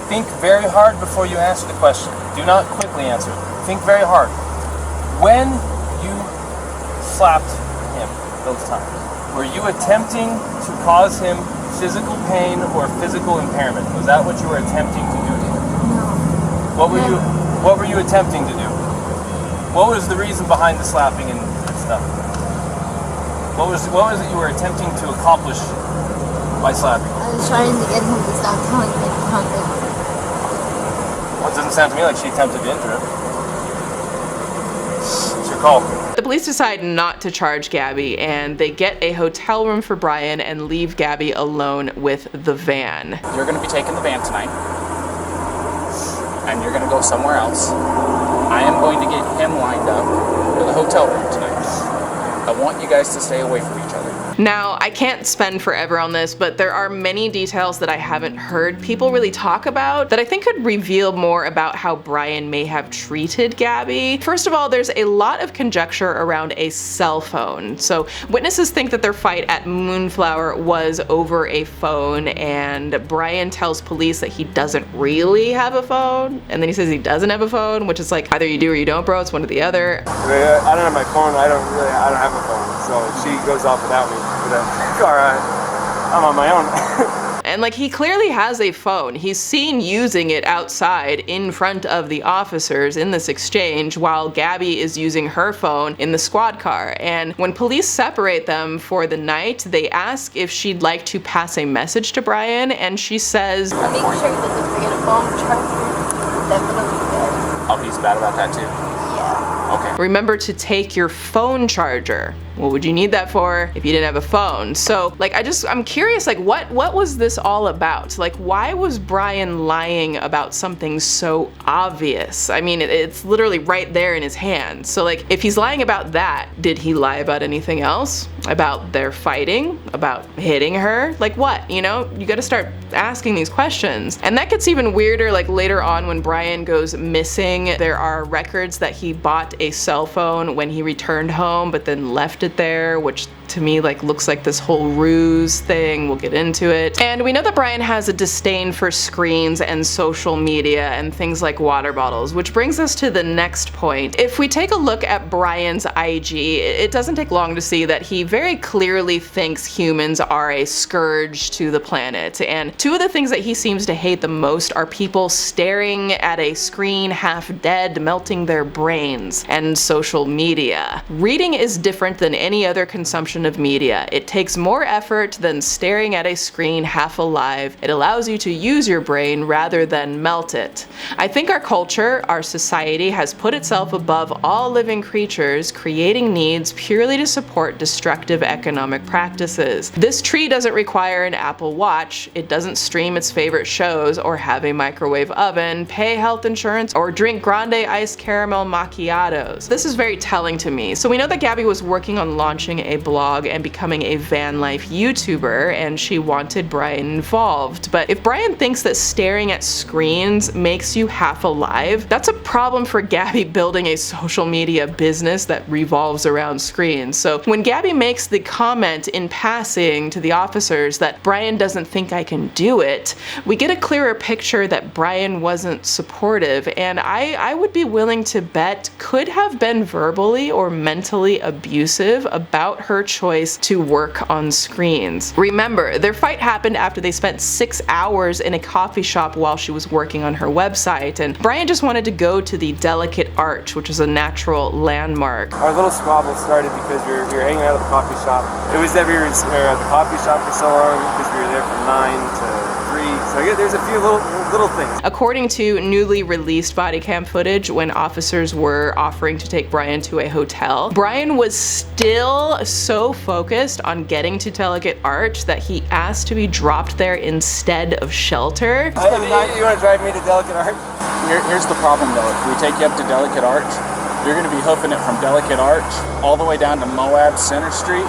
Speaker 10: Think very hard before you answer the question. Do not quickly answer it. Think very hard. When you slapped him those times, were you attempting to cause him physical pain or physical impairment? Was that what you were attempting to do to him? No. What were you attempting to do? What was the reason behind the slapping and stuff? What was it you were attempting to accomplish by slapping?
Speaker 6: I was trying to get him to stop telling me to hug him.
Speaker 10: Well, it doesn't sound to me like she attempted to injure him. It's your call.
Speaker 18: The police decide not to charge Gabbie, and they get a hotel room for Brian and leave Gabbie alone with the van.
Speaker 19: You're going to be taking the van tonight, and you're going to go somewhere else. I am going to get him lined up for the hotel room tonight. I want you guys to stay away from each other.
Speaker 18: Now, I can't spend forever on this, but there are many details that I haven't heard people really talk about that I think could reveal more about how Brian may have treated Gabbie. First of all, there's a lot of conjecture around a cell phone. So witnesses think that their fight at Moonflower was over a phone, and Brian tells police that he doesn't really have a phone, and then he says he doesn't have a phone, which is like, either you do or you don't, bro. It's one or the other.
Speaker 3: I don't have my phone. I don't have a phone, so she goes off without me. But, all right, I'm on my own.
Speaker 18: And like, he clearly has a phone. He's seen using it outside in front of the officers in this exchange while Gabbie is using her phone in the squad car. And when police separate them for the night, they ask if she'd like to pass a message to Brian, and she says,
Speaker 6: I'll make sure he doesn't forget a phone charger. Definitely good.
Speaker 19: Oh, he's bad about that too?
Speaker 6: Yeah.
Speaker 19: Okay.
Speaker 18: Remember to take your phone charger. What would you need that for if you didn't have a phone? So like, I'm curious, like what was this all about? Like, why was Brian lying about something so obvious? I mean, it's literally right there in his hand. So like, if he's lying about that, did he lie about anything else? About their fighting? About hitting her? Like what? You know, you gotta start asking these questions. And that gets even weirder like later on when Brian goes missing. There are records that he bought a cell phone when he returned home, but then left it there, which to me like looks like this whole ruse thing. We'll get into it. And we know that Brian has a disdain for screens and social media and things like water bottles, which brings us to the next point. If we take a look at Brian's IG, it doesn't take long to see that he very clearly thinks humans are a scourge to the planet. And two of the things that he seems to hate the most are people staring at a screen half dead, melting their brains, and social media. Reading is different than any other consumption of media. It takes more effort than staring at a screen half alive. It allows you to use your brain rather than melt it. I think our culture, our society, has put itself above all living creatures, creating needs purely to support destructive economic practices. This tree doesn't require an Apple Watch, it doesn't stream its favorite shows or have a microwave oven, pay health insurance, or drink grande iced caramel macchiatos. This is very telling to me. So we know that Gabbie was working on launching a blog and becoming a van life YouTuber, and she wanted Brian involved. But if Brian thinks that staring at screens makes you half alive, that's a problem for Gabbie building a social media business that revolves around screens. So when Gabbie makes the comment in passing to the officers that Brian doesn't think I can do it, we get a clearer picture that Brian wasn't supportive, and I would be willing to bet could have been verbally or mentally abusive about her choice to work on screens. Remember, their fight happened after they spent 6 hours in a coffee shop while she was working on her website, and Brian just wanted to go to the Delicate Arch, which is a natural landmark.
Speaker 3: Our little squabble started because we were hanging out at the coffee shop. It was that we were at the coffee shop for so long because we were there from 9 to 3. So yeah, there's a few little things.
Speaker 18: According to newly released body cam footage, when officers were offering to take Brian to a hotel, Brian was still so focused on getting to Delicate Arch that he asked to be dropped there instead of shelter.
Speaker 3: You want to drive me to Delicate Arch?
Speaker 19: Here's the problem though. If we take you up to Delicate Arch, you're going to be hoofing it from Delicate Arch all the way down to Moab Center Street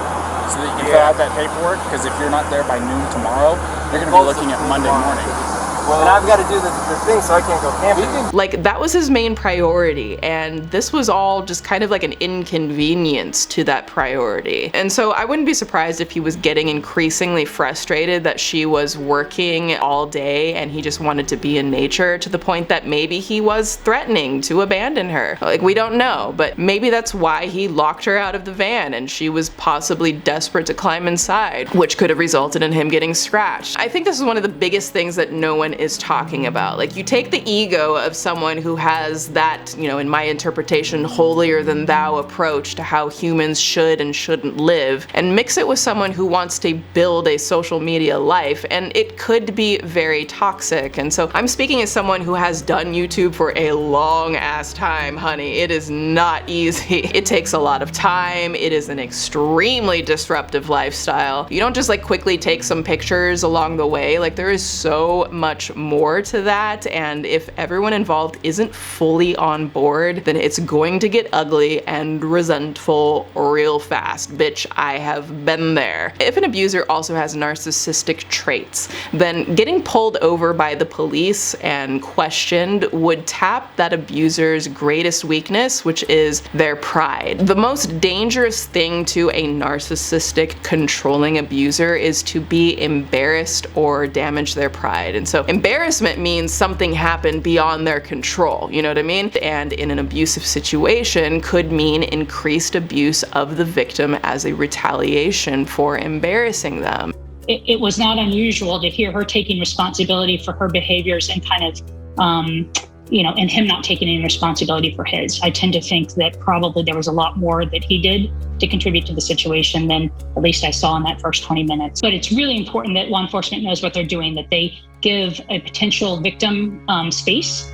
Speaker 19: so that you can fill out that paperwork, because if you're not there by noon tomorrow, you're going to be looking at Monday morning.
Speaker 3: Well, and I've got to do the thing so I can't go camping.
Speaker 18: Like, that was his main priority, and this was all just kind of like an inconvenience to that priority. And so I wouldn't be surprised if he was getting increasingly frustrated that she was working all day and he just wanted to be in nature, to the point that maybe he was threatening to abandon her. Like, we don't know, but maybe that's why he locked her out of the van and she was possibly desperate to climb inside, which could have resulted in him getting scratched. I think this is one of the biggest things that no one is talking about. Like, you take the ego of someone who has that, you know, in my interpretation, holier than thou approach to how humans should and shouldn't live, and mix it with someone who wants to build a social media life, and it could be very toxic. And so I'm speaking as someone who has done YouTube for a long ass time, honey. It is not easy. It takes a lot of time. It is an extremely disruptive lifestyle. You don't just like quickly take some pictures along the way. Like, there is so much more to that, and if everyone involved isn't fully on board, then it's going to get ugly and resentful real fast. Bitch, I have been there. If an abuser also has narcissistic traits, then getting pulled over by the police and questioned would tap that abuser's greatest weakness, which is their pride. The most dangerous thing to a narcissistic, controlling abuser is to be embarrassed or damage their pride. And so embarrassment means something happened beyond their control, you know what I mean? And in an abusive situation could mean increased abuse of the victim as a retaliation for embarrassing them.
Speaker 20: it was not unusual to hear her taking responsibility for her behaviors and kind of, and him not taking any responsibility for his. I tend to think that probably there was a lot more that he did to contribute to the situation than at least I saw in that first 20 minutes. But it's really important that law enforcement knows what they're doing, that they give a potential victim space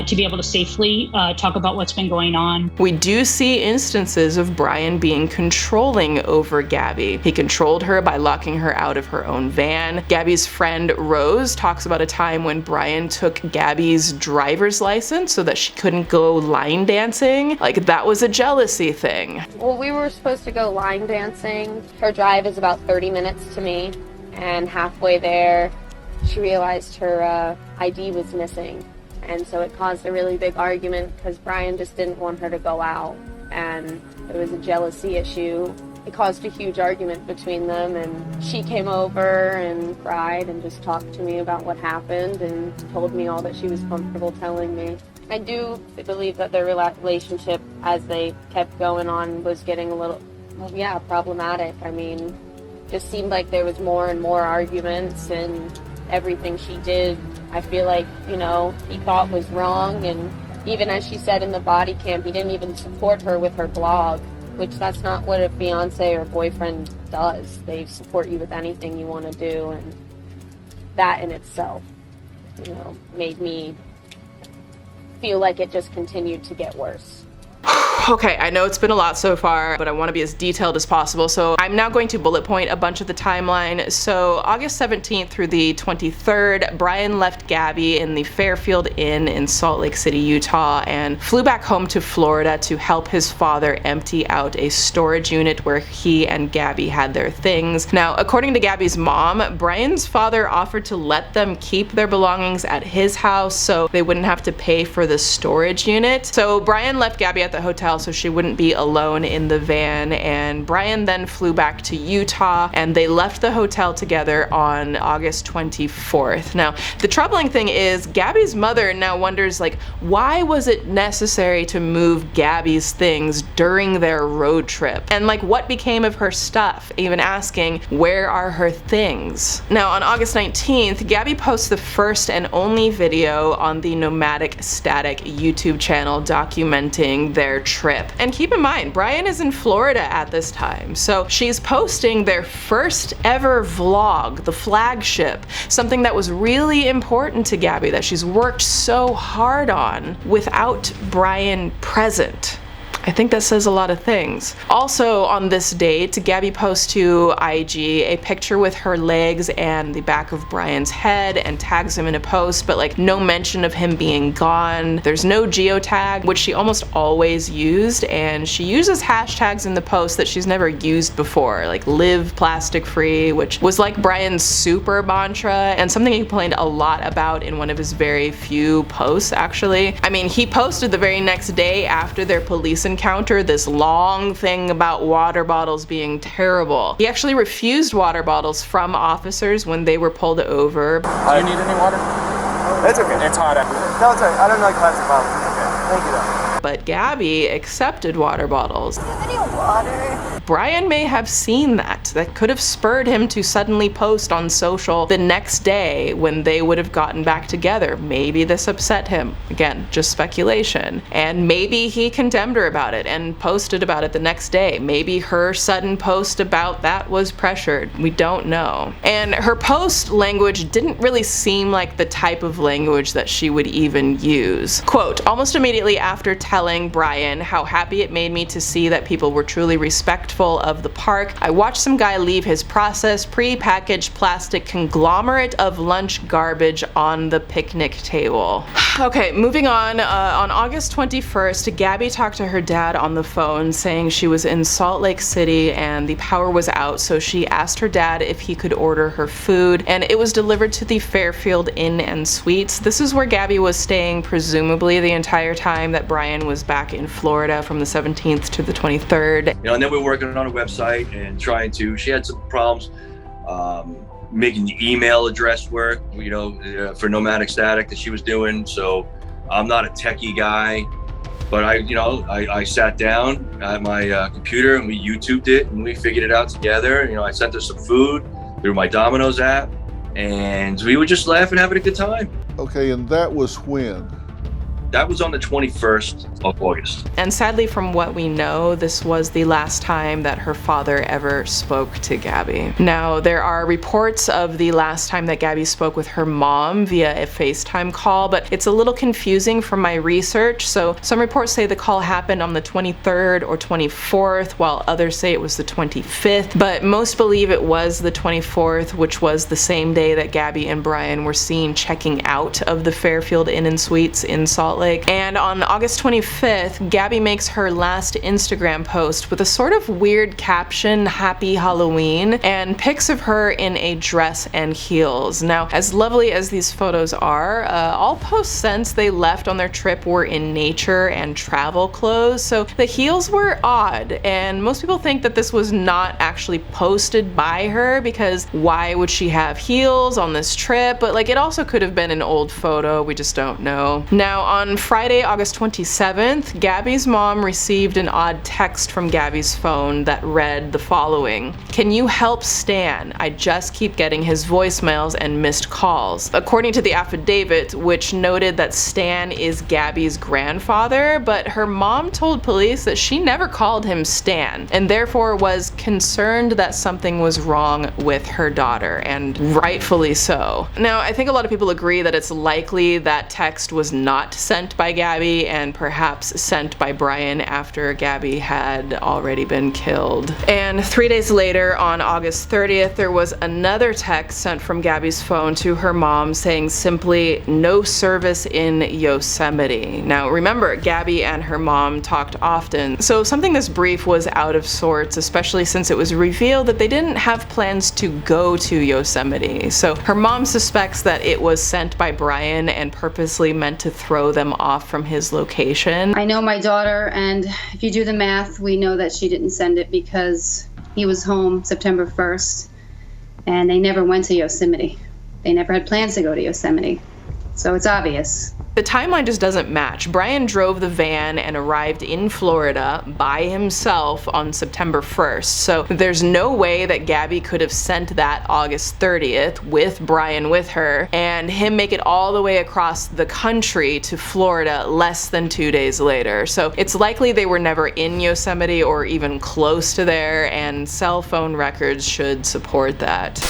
Speaker 20: to be able to safely talk about what's been going on.
Speaker 18: We do see instances of Brian being controlling over Gabbie. He controlled her by locking her out of her own van. Gabbie's friend Rose talks about a time when Brian took Gabbie's driver's license so that she couldn't go line dancing. Like, that was a jealousy thing.
Speaker 11: Well, we were supposed to go line dancing. Her drive is about 30 minutes to me, and halfway there, she realized her ID was missing. And so it caused a really big argument because Brian just didn't want her to go out, and it was a jealousy issue. It caused a huge argument between them, and she came over and cried and just talked to me about what happened and told me all that she was comfortable telling me. I do believe that their relationship, as they kept going on, was getting a little, problematic. I mean, just seemed like there was more and more arguments, and everything she did, I feel like, he thought was wrong. And even as she said in the body cam, he didn't even support her with her blog, which that's not what a fiance or boyfriend does. They support you with anything you want to do, and that in itself, made me feel like it just continued to get worse.
Speaker 18: Okay, I know it's been a lot so far, but I want to be as detailed as possible, so I'm now going to bullet point a bunch of the timeline. So August 17th through the 23rd, Brian left Gabbie in the Fairfield Inn in Salt Lake City, Utah, and flew back home to Florida to help his father empty out a storage unit where he and Gabbie had their things. Now, according to Gabbie's mom, Brian's father offered to let them keep their belongings at his house so they wouldn't have to pay for the storage unit. So Brian left Gabbie at the hotel so she wouldn't be alone in the van, and Brian then flew back to Utah, and they left the hotel together on August 24th. Now, the troubling thing is Gabbie's mother now wonders, like, why was it necessary to move Gabbie's things during their road trip? And like, what became of her stuff? Even asking, where are her things? Now, on August 19th, Gabbie posts the first and only video on the Nomadic Static YouTube channel documenting their trip. And keep in mind, Brian is in Florida at this time, so she's posting their first ever vlog, the flagship, something that was really important to Gabbie that she's worked so hard on without Brian present. I think that says a lot of things. Also on this date, Gabbie posts to IG a picture with her legs and the back of Brian's head and tags him in a post, but like no mention of him being gone. There's no geotag, which she almost always used, and she uses hashtags in the post that she's never used before, like live plastic free, which was like Brian's super mantra and something he complained a lot about in one of his very few posts, actually. I mean, he posted the very next day after their police encounter this long thing about water bottles being terrible. He actually refused water bottles from officers when they were pulled over.
Speaker 19: Do you need any water?
Speaker 3: That's okay.
Speaker 19: It's hot.
Speaker 3: No, it's alright. I don't like plastic bottles. It's okay. Thank you though.
Speaker 18: But Gabbie accepted water bottles.
Speaker 6: Do you have any water?
Speaker 18: Brian may have seen that. That could have spurred him to suddenly post on social the next day when they would have gotten back together. Maybe this upset him. Again, just speculation. And maybe he condemned her about it and posted about it the next day. Maybe her sudden post about that was pressured. We don't know. And her post language didn't really seem like the type of language that she would even use. Quote, almost immediately after telling Brian how happy it made me to see that people were truly respectful of the park, I watched some guy leave his processed, pre-packaged plastic conglomerate of lunch garbage on the picnic table. Okay, moving on. On August 21st, Gabbie talked to her dad on the phone saying she was in Salt Lake City and the power was out, so she asked her dad if he could order her food, and it was delivered to the Fairfield Inn and Suites. This is where Gabbie was staying presumably the entire time that Brian was back in Florida from the 17th to the 23rd.
Speaker 12: And then we were working on a website and she had some problems making the email address work, for Nomadic Static that she was doing. So I'm not a techie guy, but I sat down at my computer and we YouTubed it and we figured it out together. I sent her some food through my Domino's app, and we were just laughing, having a good time.
Speaker 21: Okay, and that was when?
Speaker 12: That was on the 21st of August.
Speaker 18: And sadly, from what we know, this was the last time that her father ever spoke to Gabbie. Now, there are reports of the last time that Gabbie spoke with her mom via a FaceTime call, but it's a little confusing from my research. So some reports say the call happened on the 23rd or 24th, while others say it was the 25th, but most believe it was the 24th, which was the same day that Gabbie and Brian were seen checking out of the Fairfield Inn and Suites in Salt Lake. And on August 25th, Gabbie makes her last Instagram post with a sort of weird caption, "Happy Halloween," and pics of her in a dress and heels. Now, as lovely as these photos are, all posts since they left on their trip were in nature and travel clothes, so the heels were odd, and most people think that this was not actually posted by her, because why would she have heels on this trip? But like, it also could have been an old photo, we just don't know. Now, on Friday, August 27th, Gabbie's mom received an odd text from Gabbie's phone that read the following: "Can you help Stan? I just keep getting his voicemails and missed calls." According to the affidavit, which noted that Stan is Gabbie's grandfather, but her mom told police that she never called him Stan, and therefore was concerned that something was wrong with her daughter, and rightfully so. Now, I think a lot of people agree that it's likely that text was not sent by Gabbie, and perhaps sent by Brian after Gabbie had already been killed. And 3 days later, on August 30th, there was another text sent from Gabbie's phone to her mom saying simply, "No service in Yosemite." Now remember, Gabbie and her mom talked often, so something this brief was out of sorts, especially since it was revealed that they didn't have plans to go to Yosemite. So her mom suspects that it was sent by Brian and purposely meant to throw them off from his location.
Speaker 15: I know my daughter, and if you do the math, we know that she didn't send it because he was home September 1st, and they never went to Yosemite. They never had plans to go to Yosemite. So it's obvious.
Speaker 18: The timeline just doesn't match. Brian drove the van and arrived in Florida by himself on September 1st, so there's no way that Gabbie could have sent that August 30th with Brian with her, and him make it all the way across the country to Florida less than 2 days later. So it's likely they were never in Yosemite or even close to there, and cell phone records should support that.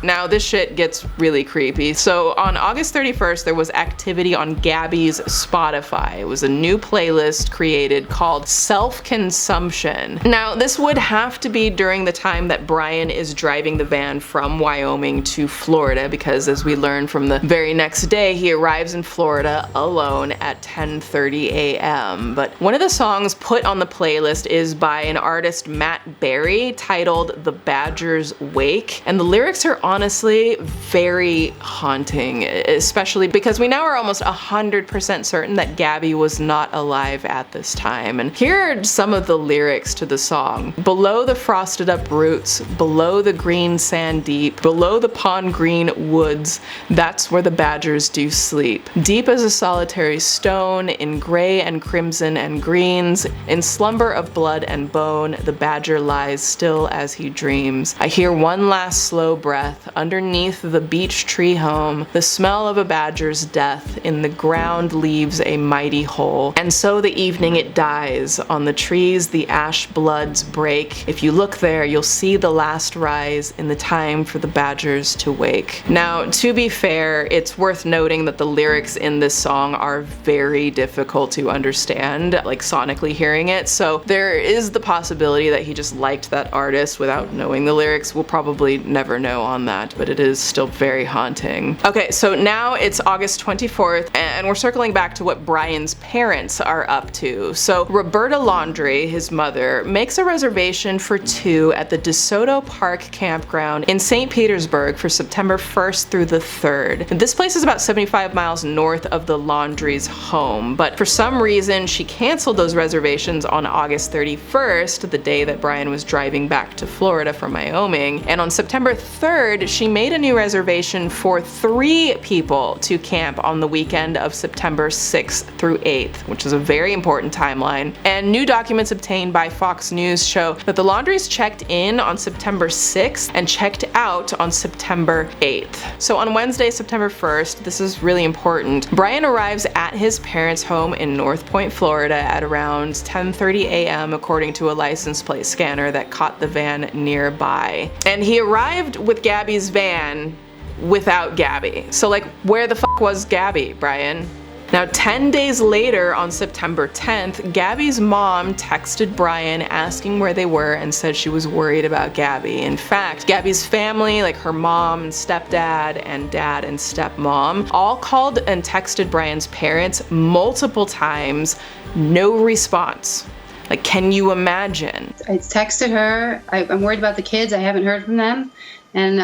Speaker 18: Now this shit gets really creepy. So on August 31st, there was activity on Gabbie's Spotify. It was a new playlist created called Self-Consumption. Now this would have to be during the time that Brian is driving the van from Wyoming to Florida, because as we learn from the very next day, he arrives in Florida alone at 10:30 a.m. But one of the songs put on the playlist is by an artist, Matt Berry, titled The Badger's Wake, and the lyrics are honestly very haunting, especially because we now are almost 100% certain that Gabbie was not alive at this time. And here are some of the lyrics to the song. "Below the frosted up roots, below the green sand deep, below the pond green woods, that's where the badgers do sleep. Deep as a solitary stone, in gray and crimson and greens, in slumber of blood and bone, the badger lies still as he dreams. I hear one last slow breath underneath the beech tree home, the smell of a badger's death in the ground leaves a mighty hole. And so the evening it dies, on the trees the ash bloods break. If you look there, you'll see the last rise in the time for the badgers to wake." Now, to be fair, it's worth noting that the lyrics in this song are very difficult to understand, like sonically hearing it, so there is the possibility that he just liked that artist without knowing the lyrics. We'll probably never know on that, but it is still very haunting. Okay, so now it's August 24th, and we're circling back to what Brian's parents are up to. So Roberta Laundrie, his mother, makes a reservation for 2 at the DeSoto Park campground in St. Petersburg for September 1st through the 3rd. And this place is about 75 miles north of the Laundrie's home, but for some reason she canceled those reservations on August 31st, the day that Brian was driving back to Florida from Wyoming, and on September 3rd Instead, she made a new reservation for 3 people to camp on the weekend of September 6th through 8th, which is a very important timeline. And new documents obtained by Fox News show that the Laundries checked in on September 6th and checked out on September 8th. So on Wednesday, September 1st, this is really important, Brian arrives at his parents' home in North Point, Florida at around 10:30 a.m. according to a license plate scanner that caught the van nearby. And he arrived with Gabby's van without Gabby. So like, where the fuck was Gabby, Brian? Now 10 days later, on September 10th, Gabby's mom texted Brian asking where they were and said she was worried about Gabby. In fact, Gabby's family, like her mom and stepdad and dad and stepmom, all called and texted Brian's parents multiple times, no response. Like, can you imagine?
Speaker 15: I texted her, I'm worried about the kids, I haven't heard from them, and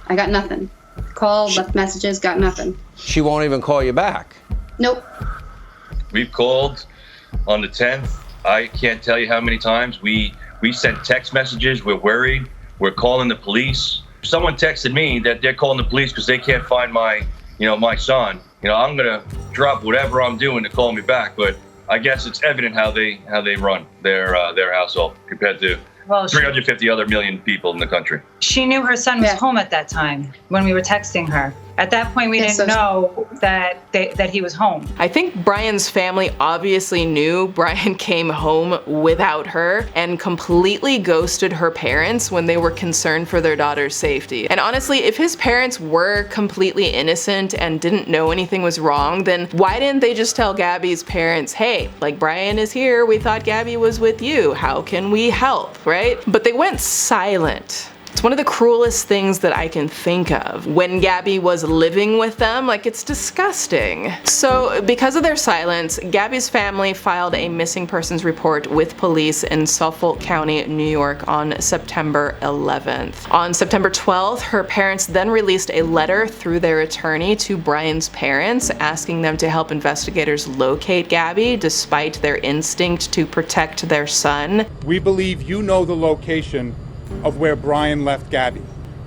Speaker 15: I got nothing. Called, left messages, got nothing.
Speaker 14: She won't even call you back.
Speaker 15: Nope.
Speaker 12: We've called on the 10th. I can't tell you how many times. We sent text messages. We're worried. We're calling the police. Someone texted me that they're calling the police because they can't find my son. I'm gonna drop whatever I'm doing to call me back. But I guess it's evident how they run their household compared to 350 other million people in the country.
Speaker 1: She knew her son was home at that time when we were texting her. At that point, we didn't know that he was home.
Speaker 18: I think Brian's family obviously knew Brian came home without her and completely ghosted her parents when they were concerned for their daughter's safety. And honestly, if his parents were completely innocent and didn't know anything was wrong, then why didn't they just tell Gabby's parents, hey, like, Brian is here, we thought Gabby was with you, how can we help, right? But they went silent. It's one of the cruelest things that I can think of. When Gabby was living with them, like, it's disgusting. So because of their silence, Gabby's family filed a missing persons report with police in Suffolk County, New York on September 11th. On September 12th, her parents then released a letter through their attorney to Brian's parents asking them to help investigators locate Gabby despite their instinct to protect their son.
Speaker 17: We believe you know the location of where Brian left Gabby.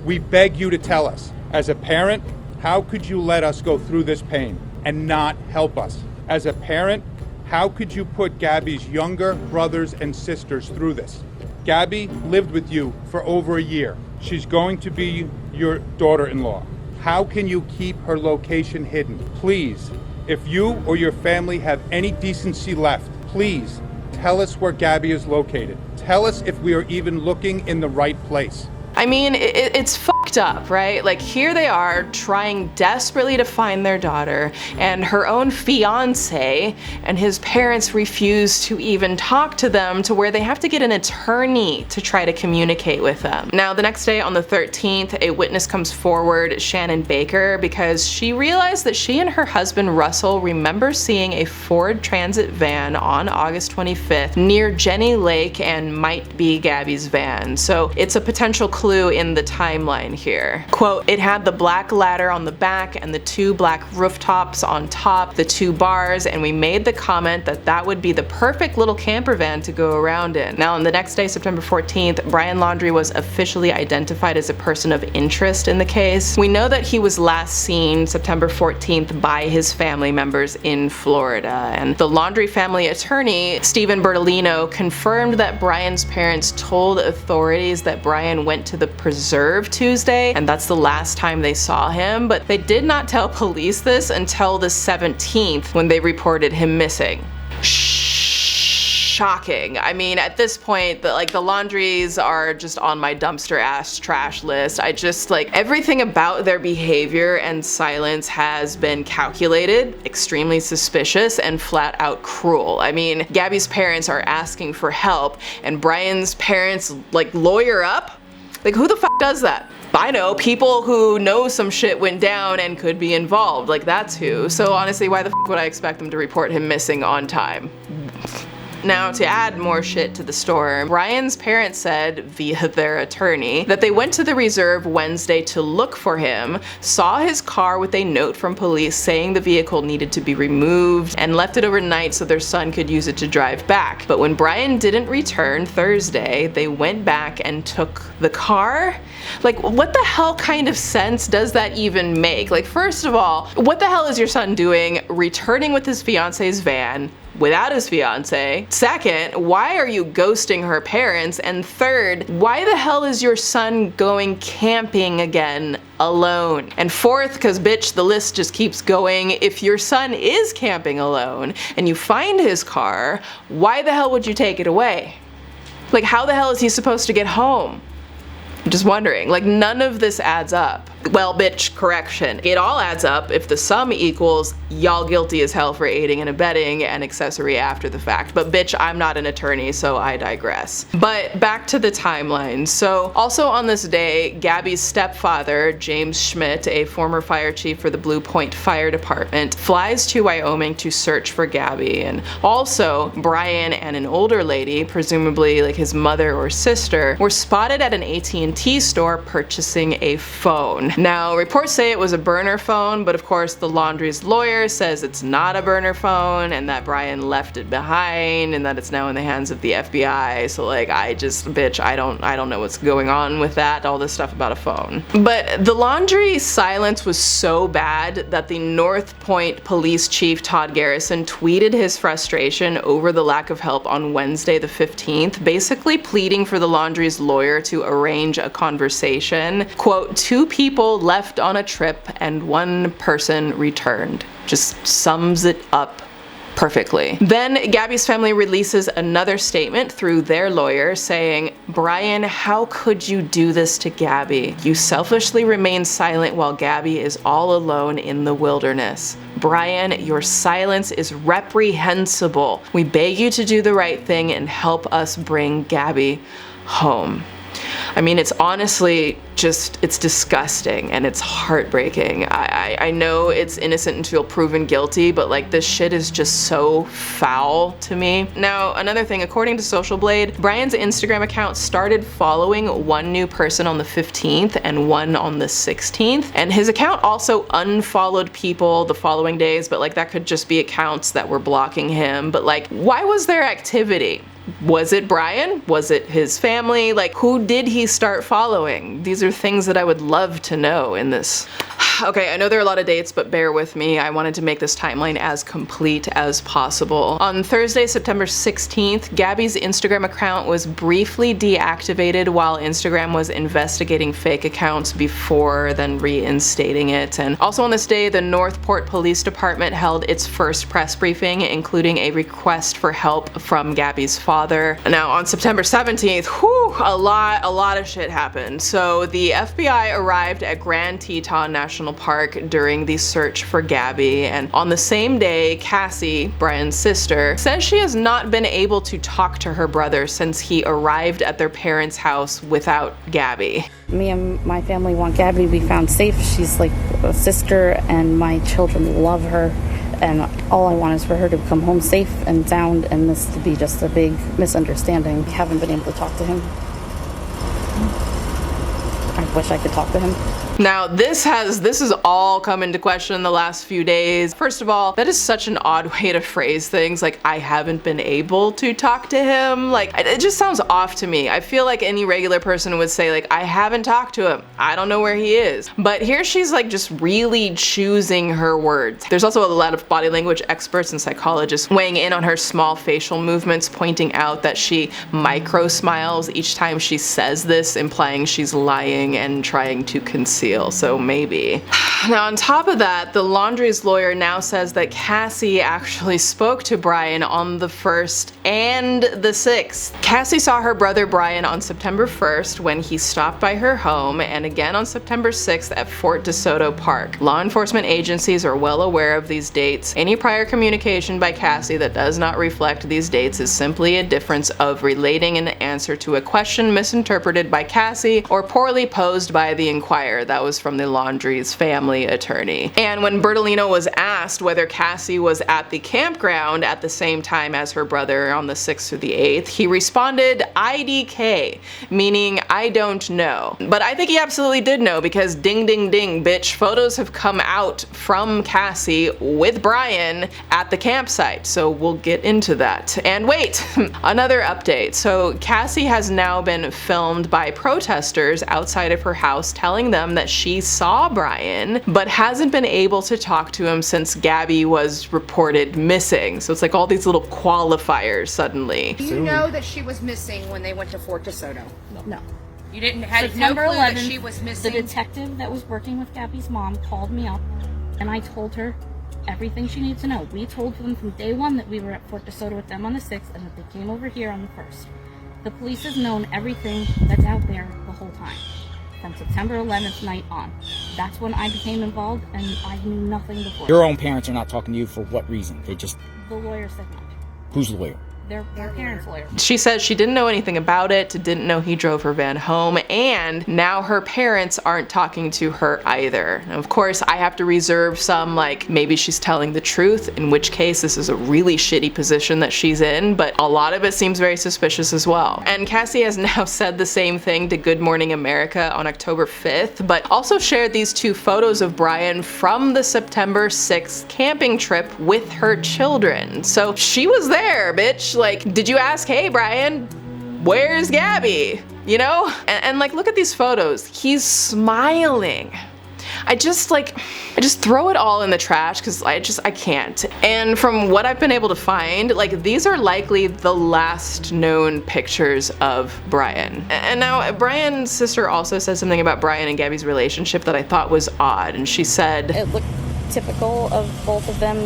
Speaker 17: We beg you to tell us. As a parent, how could you let us go through this pain and not help us? As a parent, how could you put Gabby's younger brothers and sisters through this? Gabby lived with you for over a year. She's going to be your daughter-in-law. How can you keep her location hidden? Please, if you or your family have any decency left, please tell us where Gabby is located. Tell us if we are even looking in the right place.
Speaker 18: I mean, it's fucked up, right? Like, here they are trying desperately to find their daughter and her own fiance, and his parents refuse to even talk to them to where they have to get an attorney to try to communicate with them. Now, the next day on the 13th, a witness comes forward, Shannon Baker, because she realized that she and her husband Russell remember seeing a Ford Transit van on August 25th near Jenny Lake and might be Gabby's van. So it's a potential clue in the timeline here. Quote, it had the black ladder on the back and the 2 black rooftops on top, the 2 bars, and we made the comment that that would be the perfect little camper van to go around in. Now, on the next day, September 14th, Brian Laundrie was officially identified as a person of interest in the case. We know that he was last seen September 14th by his family members in Florida, and the Laundrie family attorney, Stephen Bertolino, confirmed that Brian's parents told authorities that Brian went to the preserve Tuesday, and that's the last time they saw him, but they did not tell police this until the 17th when they reported him missing. Shocking. I mean, at this point, the Laundries are just on my dumpster ass trash list. I just, like, everything about their behavior and silence has been calculated, extremely suspicious, and flat out cruel. I mean, Gabby's parents are asking for help, and Brian's parents, like, lawyer up? Like, who the fuck does that? I know, people who know some shit went down and could be involved. Like, that's who. So honestly, why the fuck would I expect them to report him missing on time? Now, to add more shit to the storm, Brian's parents said, via their attorney, that they went to the reserve Wednesday to look for him, saw his car with a note from police saying the vehicle needed to be removed, and left it overnight so their son could use it to drive back. But when Brian didn't return Thursday, they went back and took the car? Like, what the hell kind of sense does that even make? Like, first of all, what the hell is your son doing returning with his fiance's van without his fiance? Second, why are you ghosting her parents? And third, why the hell is your son going camping again alone? And fourth, because bitch, the list just keeps going, if your son is camping alone and you find his car, why the hell would you take it away? Like, how the hell is he supposed to get home? I'm just wondering, like, none of this adds up. Well, bitch, correction. It all adds up if the sum equals y'all guilty as hell for aiding and abetting and accessory after the fact. But bitch, I'm not an attorney, so I digress. But back to the timeline. So also on this day, Gabbie's stepfather, James Schmidt, a former fire chief for the Blue Point Fire Department, flies to Wyoming to search for Gabbie. And also, Brian and an older lady, presumably like his mother or sister, were spotted at an AT&T store purchasing a phone. Now, reports say it was a burner phone, but of course the Laundrie's lawyer says it's not a burner phone and that Brian left it behind and that it's now in the hands of the FBI. So like, bitch, I don't know what's going on with that, all this stuff about a phone. But the Laundrie silence was so bad that the North Point Police Chief Todd Garrison tweeted his frustration over the lack of help on Wednesday the 15th, basically pleading for the Laundrie's lawyer to arrange a conversation. Quote, 2 people left on a trip and 1 person returned. Just sums it up perfectly. Then Gabbie's family releases another statement through their lawyer saying, Brian, how could you do this to Gabbie? You selfishly remain silent while Gabbie is all alone in the wilderness. Brian, your silence is reprehensible. We beg you to do the right thing and help us bring Gabbie home. I mean, it's honestly just, it's disgusting and it's heartbreaking. I know it's innocent until proven guilty, but like this shit is just so foul to me. Now, another thing, according to Social Blade, Brian's Instagram account started following 1 new person on the 15th and 1 on the 16th. And his account also unfollowed people the following days, but like that could just be accounts that were blocking him. But like, why was there activity? Was it Brian? Was it his family? Like, who did he start following? These are things that I would love to know in this. Okay, I know there are a lot of dates, but bear with me. I wanted to make this timeline as complete as possible. On Thursday, September 16th, Gabbie's Instagram account was briefly deactivated while Instagram was investigating fake accounts before then reinstating it. And also on this day, the Northport Police Department held its first press briefing, including a request for help from Gabbie's father. Now, on September 17th, whew, a lot of shit happened. So the FBI arrived at Grand Teton National Park during the search for Gabbie, and on the same day, Cassie, Brian's sister, says she has not been able to talk to her brother since he arrived at their parents' house without Gabbie.
Speaker 2: Me and my family want Gabbie to be found safe. She's like a sister and my children love her. And all I want is for her to come home safe and sound, and this to be just a big misunderstanding. I haven't been able to talk to him. I wish I could talk to him.
Speaker 18: Now, this has all come into question in the last few days. First of all, that is such an odd way to phrase things, like, I haven't been able to talk to him. Like, it just sounds off to me. I feel like any regular person would say, like, I haven't talked to him. I don't know where he is. But here she's like just really choosing her words. There's also a lot of body language experts and psychologists weighing in on her small facial movements, pointing out that she micro smiles each time she says this, implying she's lying and trying to conceal. So maybe. Now, on top of that, the Laundrie's lawyer now says that Cassie actually spoke to Brian on the 1st and the 6th. Cassie saw her brother Brian on September 1st when he stopped by her home, and again on September 6th at Fort DeSoto Park. Law enforcement agencies are well aware of these dates. Any prior communication by Cassie that does not reflect these dates is simply a difference of relating an answer to a question misinterpreted by Cassie or poorly posed by the inquirer. That was from the Laundrie's family attorney. And when Bertolino was asked whether Cassie was at the campground at the same time as her brother on the 6th through the 8th, he responded IDK, meaning I don't know. But I think he absolutely did know, because ding ding ding bitch, photos have come out from Cassie with Brian at the campsite, so we'll get into that. And wait, another update. So Cassie has now been filmed by protesters outside of her house telling them that she saw Brian but hasn't been able to talk to him since Gabbie was reported missing. So it's like all these little qualifiers suddenly.
Speaker 4: Do you know that she was missing when they went to Fort DeSoto?
Speaker 2: No.
Speaker 4: You didn't have
Speaker 22: September
Speaker 4: no clue
Speaker 22: 11th,
Speaker 4: that she was missing?
Speaker 22: the detective that was working with Gabbie's mom called me up, and I told her everything she needs to know. We told them from day one that we were at Fort DeSoto with them on the 6th and that they came over here on the 1st. The police has known everything that's out there the whole time, from September 11th night on. That's when I became involved, and I knew nothing before.
Speaker 23: Your own parents are not talking to you for what reason? They just...
Speaker 22: The lawyer said no.
Speaker 23: Who's the lawyer?
Speaker 22: Their parents' lawyer.
Speaker 18: She says she didn't know anything about it, didn't know he drove her van home, and now her parents aren't talking to her either. Of course, I have to reserve some, like, maybe she's telling the truth, in which case this is a really shitty position that she's in, but a lot of it seems very suspicious as well. And Cassie has now said the same thing to Good Morning America on October 5th, but also shared these 2 photos of Brian from the September 6th camping trip with her children. So she was there, bitch. Like, did you ask, hey Brian, where's Gabbie? You know? And like, look at these photos. He's smiling. I just throw it all in the trash because I can't. And from what I've been able to find, like, these are likely the last known pictures of Brian. And now Brian's sister also said something about Brian and Gabbie's relationship that I thought was odd. And she said,
Speaker 2: it looked typical of both of them.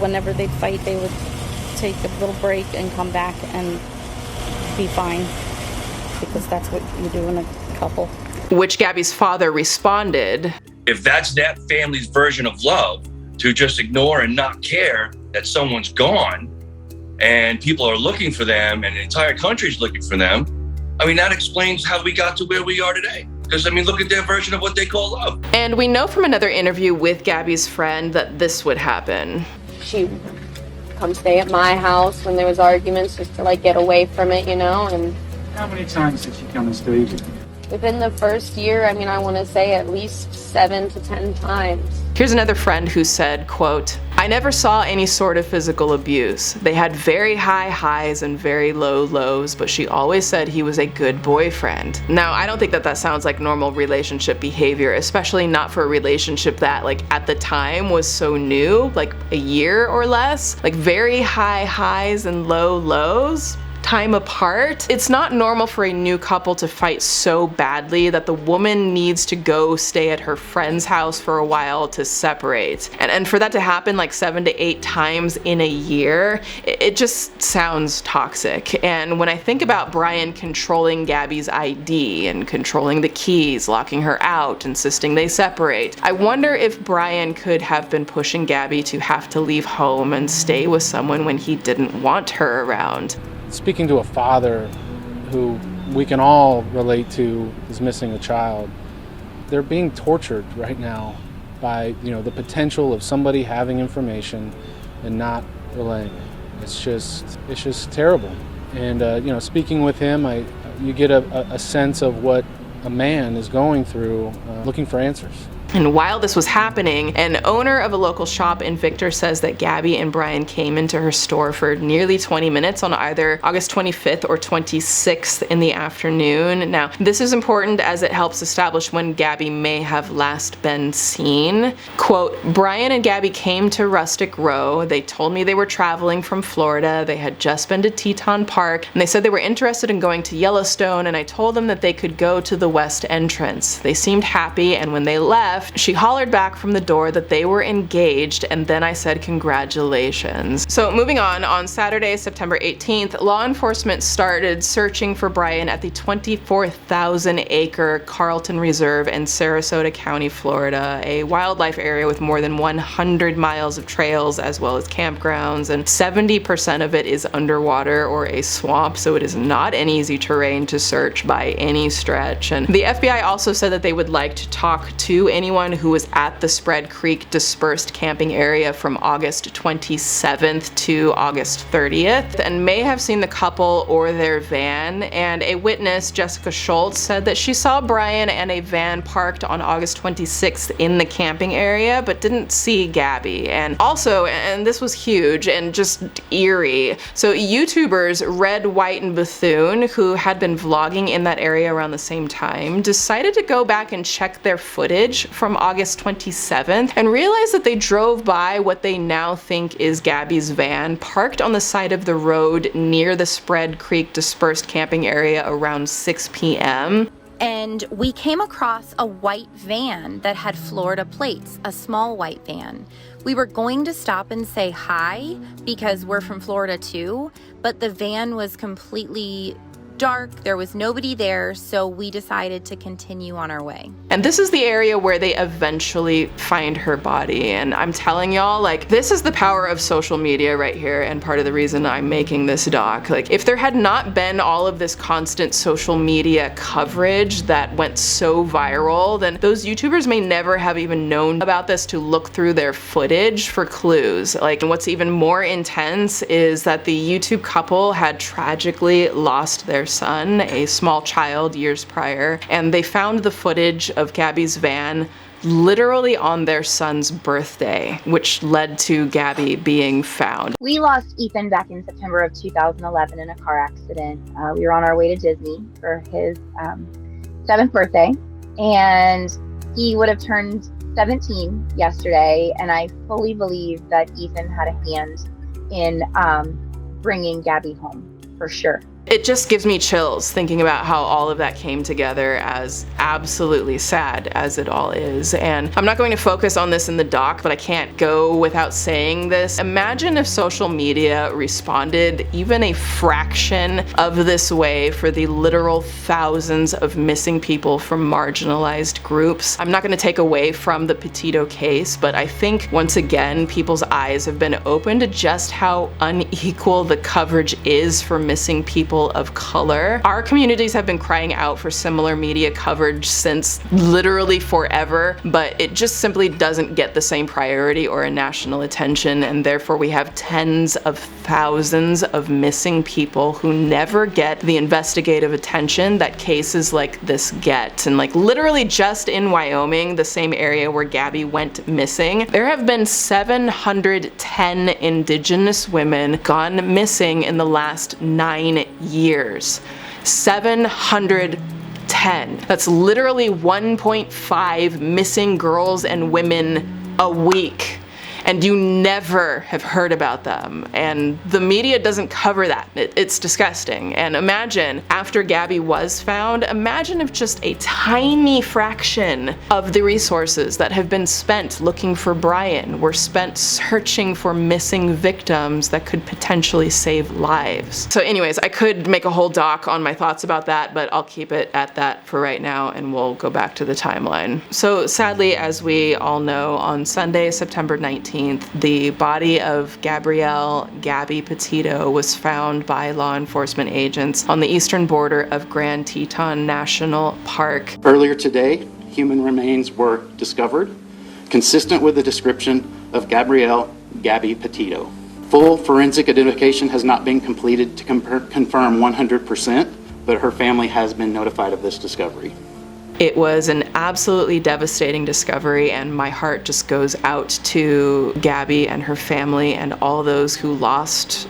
Speaker 2: Whenever they'd fight, they would take a little break and come back and be fine, because that's what you do in a couple.
Speaker 18: Which Gabbie's father responded,
Speaker 12: if that's that family's version of love, to just ignore and not care that someone's gone and people are looking for them and the entire country's looking for them, I mean, that explains how we got to where we are today. Because, I mean, look at their version of what they call love.
Speaker 18: And we know from another interview with Gabbie's friend that this would happen.
Speaker 11: She come stay at my house when there was arguments, just to like get away from it, you know. And
Speaker 24: how many times did she come and stay with you?
Speaker 11: Within the first year, I mean, I want to say at least 7 to 10 times.
Speaker 18: Here's another friend who said, quote, I never saw any sort of physical abuse. They had very high highs and very low lows, but she always said he was a good boyfriend. Now, I don't think that that sounds like normal relationship behavior, especially not for a relationship that, like, at the time was so new, like a year or less. Like, very high highs and low lows. Time apart. It's not normal for a new couple to fight so badly that the woman needs to go stay at her friend's house for a while to separate. And for that to happen like 7 to 8 times in a year, it just sounds toxic. And when I think about Brian controlling Gabbie's ID and controlling the keys, locking her out, insisting they separate, I wonder if Brian could have been pushing Gabbie to have to leave home and stay with someone when he didn't want her around.
Speaker 25: Speaking to a father who we can all relate to is missing a child, they're being tortured right now by, you know, the potential of somebody having information and not relaying it. It's just terrible. And you know, speaking with him, you get a sense of what a man is going through, looking for answers.
Speaker 18: And while this was happening, an owner of a local shop in Victor says that Gabbie and Brian came into her store for nearly 20 minutes on either August 25th or 26th in the afternoon. Now, this is important as it helps establish when Gabbie may have last been seen. Quote, Brian and Gabbie came to Rustic Row. They told me they were traveling from Florida. They had just been to Teton Park, and they said they were interested in going to Yellowstone, and I told them that they could go to the west entrance. They seemed happy, and when they left, left, she hollered back from the door that they were engaged, and then I said congratulations. So moving on Saturday, September 18th, law enforcement started searching for Brian at the 24,000-acre Carlton Reserve in Sarasota County, Florida, a wildlife area with more than 100 miles of trails as well as campgrounds, and 70% of it is underwater or a swamp, so it is not an easy terrain to search by any stretch. And the FBI also said that they would like to talk to anyone who was at the Spread Creek dispersed camping area from August 27th to August 30th and may have seen the couple or their van. And a witness, Jessica Schultz, said that she saw Brian and a van parked on August 26th in the camping area but didn't see Gabbie. And also, and this was huge and just eerie, so YouTubers Red, White, and Bethune, who had been vlogging in that area around the same time, decided to go back and check their footage from August 27th and realized that they drove by what they now think is Gabbie's van, parked on the side of the road near the Spread Creek dispersed camping area around 6 p.m.
Speaker 5: And we came across a white van that had Florida plates, a small white van. We were going to stop and say hi because we're from Florida too, but the van was completely dark, there was nobody there, so we decided to continue on our way.
Speaker 18: And this is the area where they eventually find her body, and I'm telling y'all, like, this is the power of social media right here, and part of the reason I'm making this doc. Like, if there had not been all of this constant social media coverage that went so viral, then those YouTubers may never have even known about this to look through their footage for clues. Like, and what's even more intense is that the YouTube couple had tragically lost their son, a small child, years prior, and they found the footage of Gabbie's van literally on their son's birthday, which led to Gabbie being found.
Speaker 6: We lost Ethan back in September of 2011 in a car accident. We were on our way to Disney for his 7th birthday, and he would have turned 17 yesterday, and I fully believe that Ethan had a hand in bringing Gabbie home, for sure.
Speaker 18: It just gives me chills thinking about how all of that came together, as absolutely sad as it all is. And I'm not going to focus on this in the doc, but I can't go without saying this. Imagine if social media responded even a fraction of this way for the literal thousands of missing people from marginalized groups. I'm not going to take away from the Petito case, but I think once again people's eyes have been opened to just how unequal the coverage is for missing people of color. Our communities have been crying out for similar media coverage since literally forever, but it just simply doesn't get the same priority or a national attention, and therefore we have tens of thousands of missing people who never get the investigative attention that cases like this get. And like literally just in Wyoming, the same area where Gabbie went missing, there have been 710 Indigenous women gone missing in the last 9 years. 710. That's literally 1.5 missing girls and women a week. And you never have heard about them. And the media doesn't cover that. It's disgusting. And imagine, after Gabbie was found, imagine if just a tiny fraction of the resources that have been spent looking for Brian were spent searching for missing victims that could potentially save lives. So anyways, I could make a whole doc on my thoughts about that, but I'll keep it at that for right now, and we'll go back to the timeline. So sadly, as we all know, on Sunday, September 19th, the body of Gabrielle Gabby Petito was found by law enforcement agents on the eastern border of Grand Teton National Park.
Speaker 7: Earlier today, human remains were discovered, consistent with the description of Gabrielle Gabby Petito. Full forensic identification has not been completed to confirm 100%, but her family has been notified of this discovery.
Speaker 18: It was an absolutely devastating discovery, and my heart just goes out to Gabbie and her family and all those who lost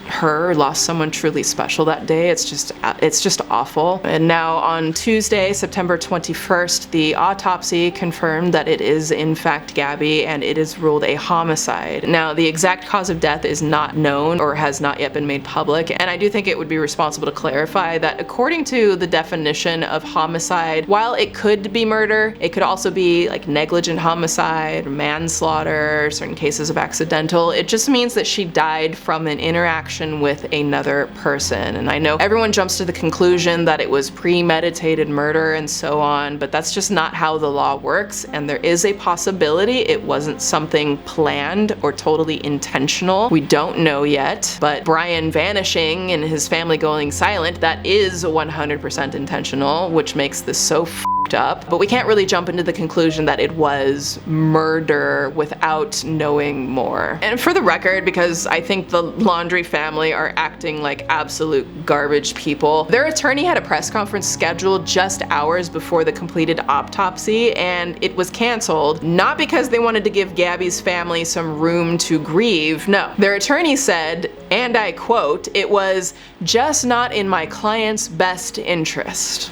Speaker 18: someone truly special that day. It's just awful. And now on Tuesday, September 21st, the autopsy confirmed that it is in fact Gabbie, and it is ruled a homicide. Now, the exact cause of death is not known or has not yet been made public, and I do think it would be responsible to clarify that according to the definition of homicide, while it could could be murder. It could also be like negligent homicide, manslaughter, certain cases of accidental. It just means that she died from an interaction with another person. And I know everyone jumps to the conclusion that it was premeditated murder and so on, but that's just not how the law works, and there is a possibility it wasn't something planned or totally intentional. We don't know yet, but Brian vanishing and his family going silent, that is 100% intentional, which makes this so f***ed up. But we can't really jump into the conclusion that it was murder without knowing more. And for the record, because I think the Laundrie family are acting like absolute garbage people, their attorney had a press conference scheduled just hours before the completed autopsy, and it was canceled, not because they wanted to give Gabby's family some room to grieve. No, their attorney said, and I quote, "It was just not in my client's best interest."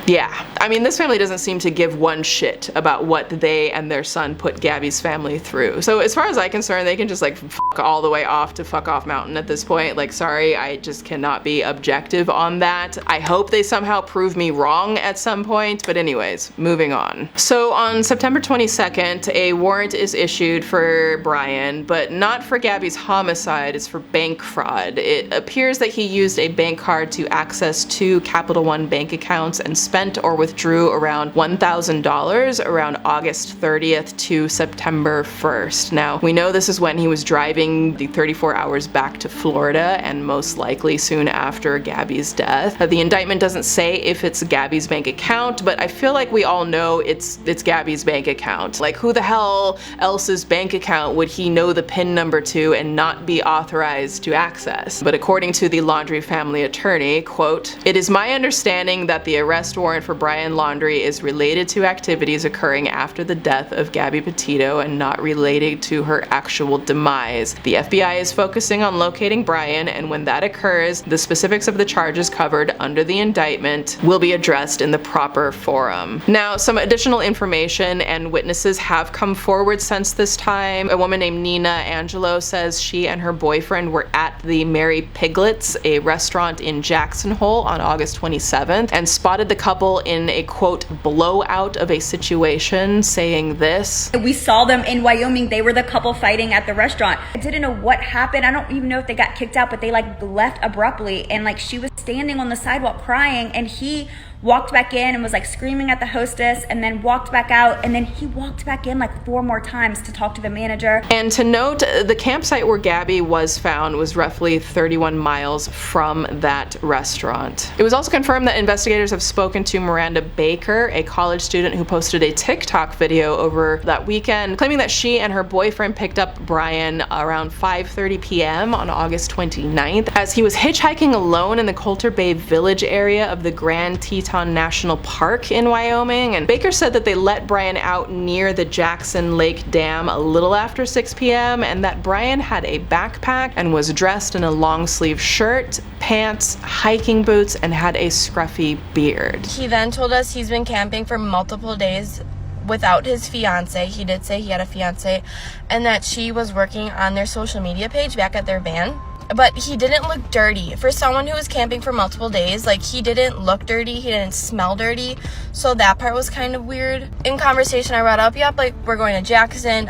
Speaker 18: Yeah, I mean, this family doesn't seem to give one shit about what they and their son put Gabby's family through. So as far as I'm concerned, they can just like fuck all the way off to fuck off mountain at this point. Like, sorry, I just cannot be objective on that. I hope they somehow prove me wrong at some point, but anyways, moving on. So on September 22nd, a warrant is issued for Brian, but not for Gabby's homicide, it's for bank fraud. It appears that he used a bank card to access 2 Capital One bank accounts and spent or withdrew around $1,000 around August 30th to September 1st. Now, we know this is when he was driving the 34 hours back to Florida, and most likely soon after Gabby's death. The indictment doesn't say if it's Gabby's bank account, but I feel like we all know it's Gabby's bank account. Like, who the hell else's bank account would he know the PIN number to and not be authorized to access? But according to the Laundrie family attorney, quote, "It is my understanding that the arrest warrant for Brian Laundrie is related to activities occurring after the death of Gabby Petito and not related to her actual demise. The FBI is focusing on locating Brian, and when that occurs, the specifics of the charges covered under the indictment will be addressed in the proper forum." Now, some additional information and witnesses have come forward since this time. A woman named Nina Angelo says she and her boyfriend were at the Mary Piglets, a restaurant in Jackson Hole, on August 27th, and spotted the couple in a quote blowout of a situation, saying this:
Speaker 8: "We saw them in Wyoming. They were the couple fighting at the restaurant. I didn't know what happened. I don't even know if they got kicked out, but they like left abruptly, and like she was standing on the sidewalk crying, and he walked back in and was like screaming at the hostess, and then walked back out, and then he walked back in like 4 more times to talk to the manager." And to note, the campsite where Gabby was found was roughly 31 miles from that restaurant. It was also confirmed that investigators have spoken to Miranda Baker, a college student who posted a TikTok video over that weekend, claiming that she and her boyfriend picked up Brian around 5:30 p.m. on August 29th as he was hitchhiking alone in the Coulter Bay Village area of the Grand Teton National Park in Wyoming. And Baker said that they let Brian out near the Jackson Lake Dam a little after 6 p.m. and that Brian had a backpack and was dressed in a long sleeve shirt, pants, hiking boots, and had a scruffy beard.
Speaker 11: He then told us he's been camping for multiple days without his fiance. He did say he had a fiance, and that she was working on their social media page back at their van. But he didn't look dirty. For someone who was camping for multiple days, like, he didn't look dirty, he didn't smell dirty, so that part was kind of weird. In conversation I brought up, yep, like, we're going to Jackson.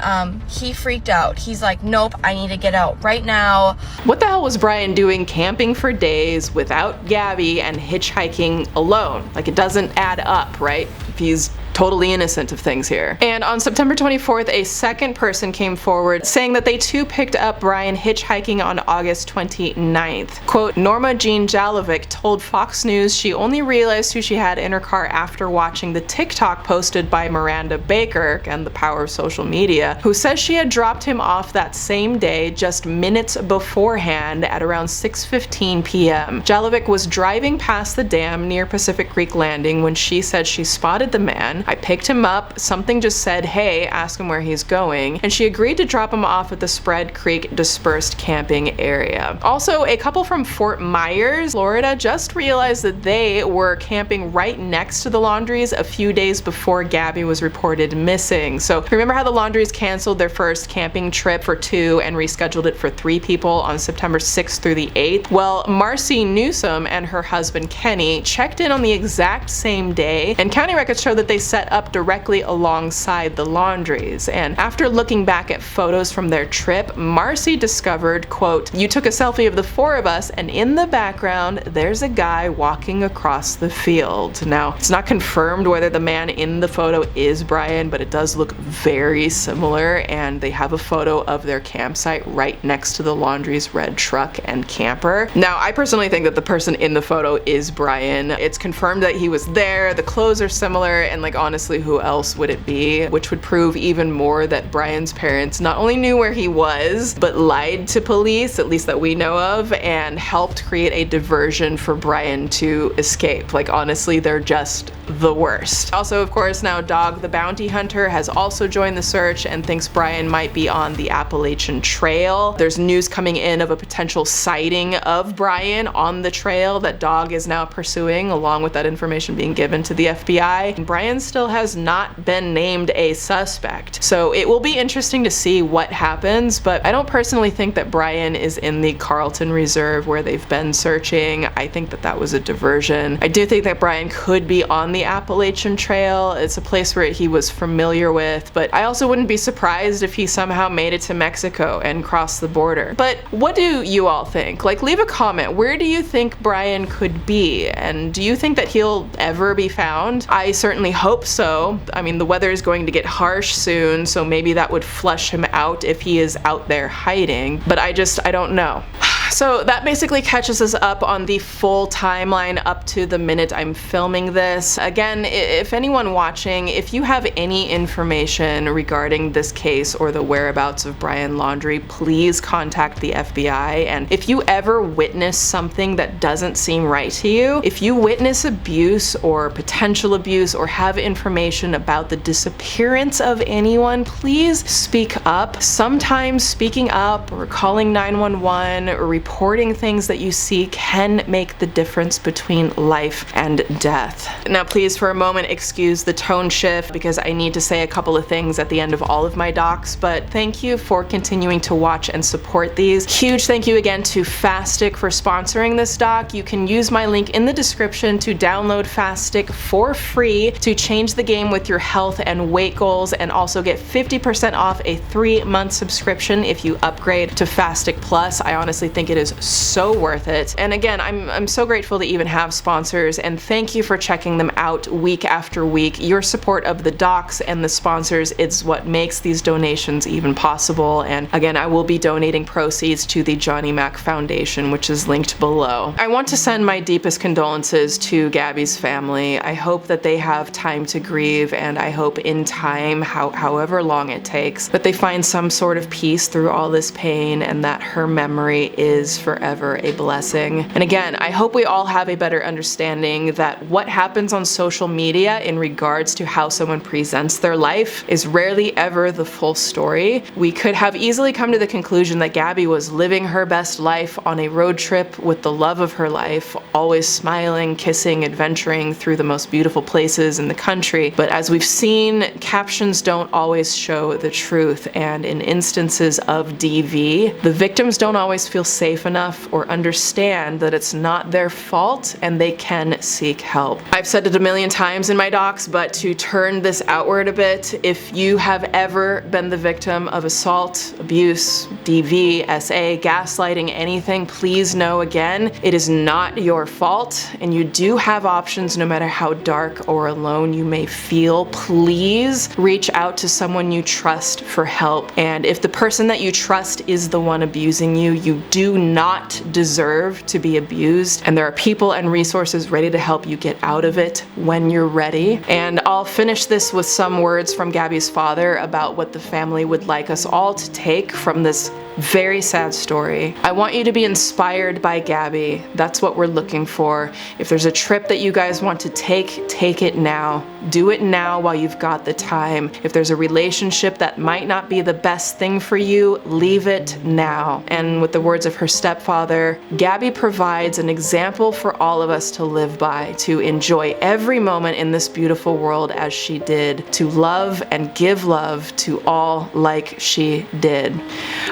Speaker 11: He freaked out. He's like, nope, I need to get out right now.
Speaker 18: What the hell was Brian doing camping for days without Gabby and hitchhiking alone? Like, it doesn't add up, right? If he's totally innocent of things here. And on September 24th, a second person came forward saying that they too picked up Brian hitchhiking on August 29th. Quote, Norma Jean Jalovic told Fox News she only realized who she had in her car after watching the TikTok posted by Miranda Baker, and the power of social media, who says she had dropped him off that same day just minutes beforehand at around 6:15 p.m. Jalovic was driving past the dam near Pacific Creek Landing when she said she spotted the man, I picked him up. Something just said, hey, ask him where he's going. And she agreed to drop him off at the Spread Creek dispersed camping area. Also, a couple from Fort Myers, Florida, just realized that they were camping right next to the Laundries a few days before Gabbie was reported missing. So remember how the Laundries canceled their first camping trip for 2 and rescheduled it for 3 people on September 6th through the 8th? Well, Marcy Newsom and her husband Kenny checked in on the exact same day, and county records show that they set up directly alongside the Laundries. And after looking back at photos from their trip, Marcy discovered, quote, "You took a selfie of the 4 of us, and in the background there's a guy walking across the field." Now, it's not confirmed whether the man in the photo is Brian, but it does look very similar, and they have a photo of their campsite right next to the Laundrie's red truck and camper. Now, I personally think that the person in the photo is Brian. It's confirmed that he was there, the clothes are similar, and like honestly, who else would it be? Which would prove even more that Brian's parents not only knew where he was, but lied to police, at least that we know of, and helped create a diversion for Brian to escape. Like honestly, they're just the worst. Also, of course, now Dog the Bounty Hunter has also joined the search and thinks Brian might be on the Appalachian Trail. There's news coming in of a potential sighting of Brian on the trail that Dog is now pursuing, along with that information being given to the FBI. Brian still has not been named a suspect. So it will be interesting to see what happens, but I don't personally think that Brian is in the Carlton Reserve where they've been searching. I think that that was a diversion. I do think that Brian could be on the Appalachian Trail. It's a place where he was familiar with, but I also wouldn't be surprised if he somehow made it to Mexico and crossed the border. But what do you all think? Like, leave a comment. Where do you think Brian could be? And do you think that he'll ever be found? I certainly hope so. I mean, the weather is going to get harsh soon, so maybe that would flush him out if he is out there hiding. But I don't know. So that basically catches us up on the full timeline up to the minute I'm filming this. Again, if anyone watching, if you have any information regarding this case or the whereabouts of Brian Laundrie, please contact the FBI. And if you ever witness something that doesn't seem right to you, if you witness abuse or potential abuse or have information about the disappearance of anyone, please speak up. Sometimes speaking up or calling 911 or reporting things that you see can make the difference between life and death. Now, please, for a moment, excuse the tone shift because I need to say a couple of things at the end of all of my docs, but thank you for continuing to watch and support these. Huge thank you again to Fastic for sponsoring this doc. You can use my link in the description to download Fastic for free to change the game with your health and weight goals, and also get 50% off a 3-month subscription if you upgrade to Fastic Plus. I honestly think it is so worth it. And again, I'm so grateful to even have sponsors, and thank you for checking them out week after week. Your support of the docs and the sponsors is what makes these donations even possible. And again, I will be donating proceeds to the Johnny Mac Foundation, which is linked below. I want to send my deepest condolences to Gabby's family. I hope that they have time to grieve, and I hope in time, however long it takes, that they find some sort of peace through all this pain, and that her memory is forever a blessing. And again, I hope we all have a better understanding that what happens on social media in regards to how someone presents their life is rarely ever the full story. We could have easily come to the conclusion that Gabbie was living her best life on a road trip with the love of her life, always smiling, kissing, adventuring through the most beautiful places in the country. But as we've seen, captions don't always show the truth, and in instances of DV, the victims don't always feel safe enough or understand that it's not their fault and they can seek help. I've said it a million times in my docs, but to turn this outward a bit, if you have ever been the victim of assault, abuse, DV, SA, gaslighting, anything, please know again, it is not your fault, and you do have options no matter how dark or alone you may feel. Please reach out to someone you trust for help, and if the person that you trust is the one abusing you, you do do not deserve to be abused, and there are people and resources ready to help you get out of it when you're ready. And I'll finish this with some words from Gabbie's father about what the family would like us all to take from this very sad story. I want you to be inspired by Gabbie. That's what we're looking for. If there's a trip that you guys want to take it now. Do it now while you've got the time. If there's a relationship that might not be the best thing for you, leave it now. And with the words of her stepfather, Gabbie provides an example for all of us to live by, to enjoy every moment in this beautiful world as she did, to love and give love to all like she did.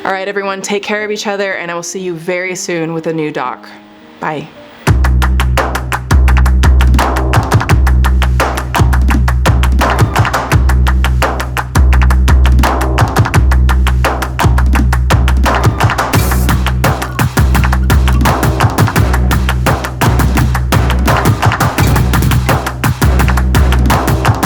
Speaker 18: All right, everyone, take care of each other, and I will see you very soon with a new doc. Bye.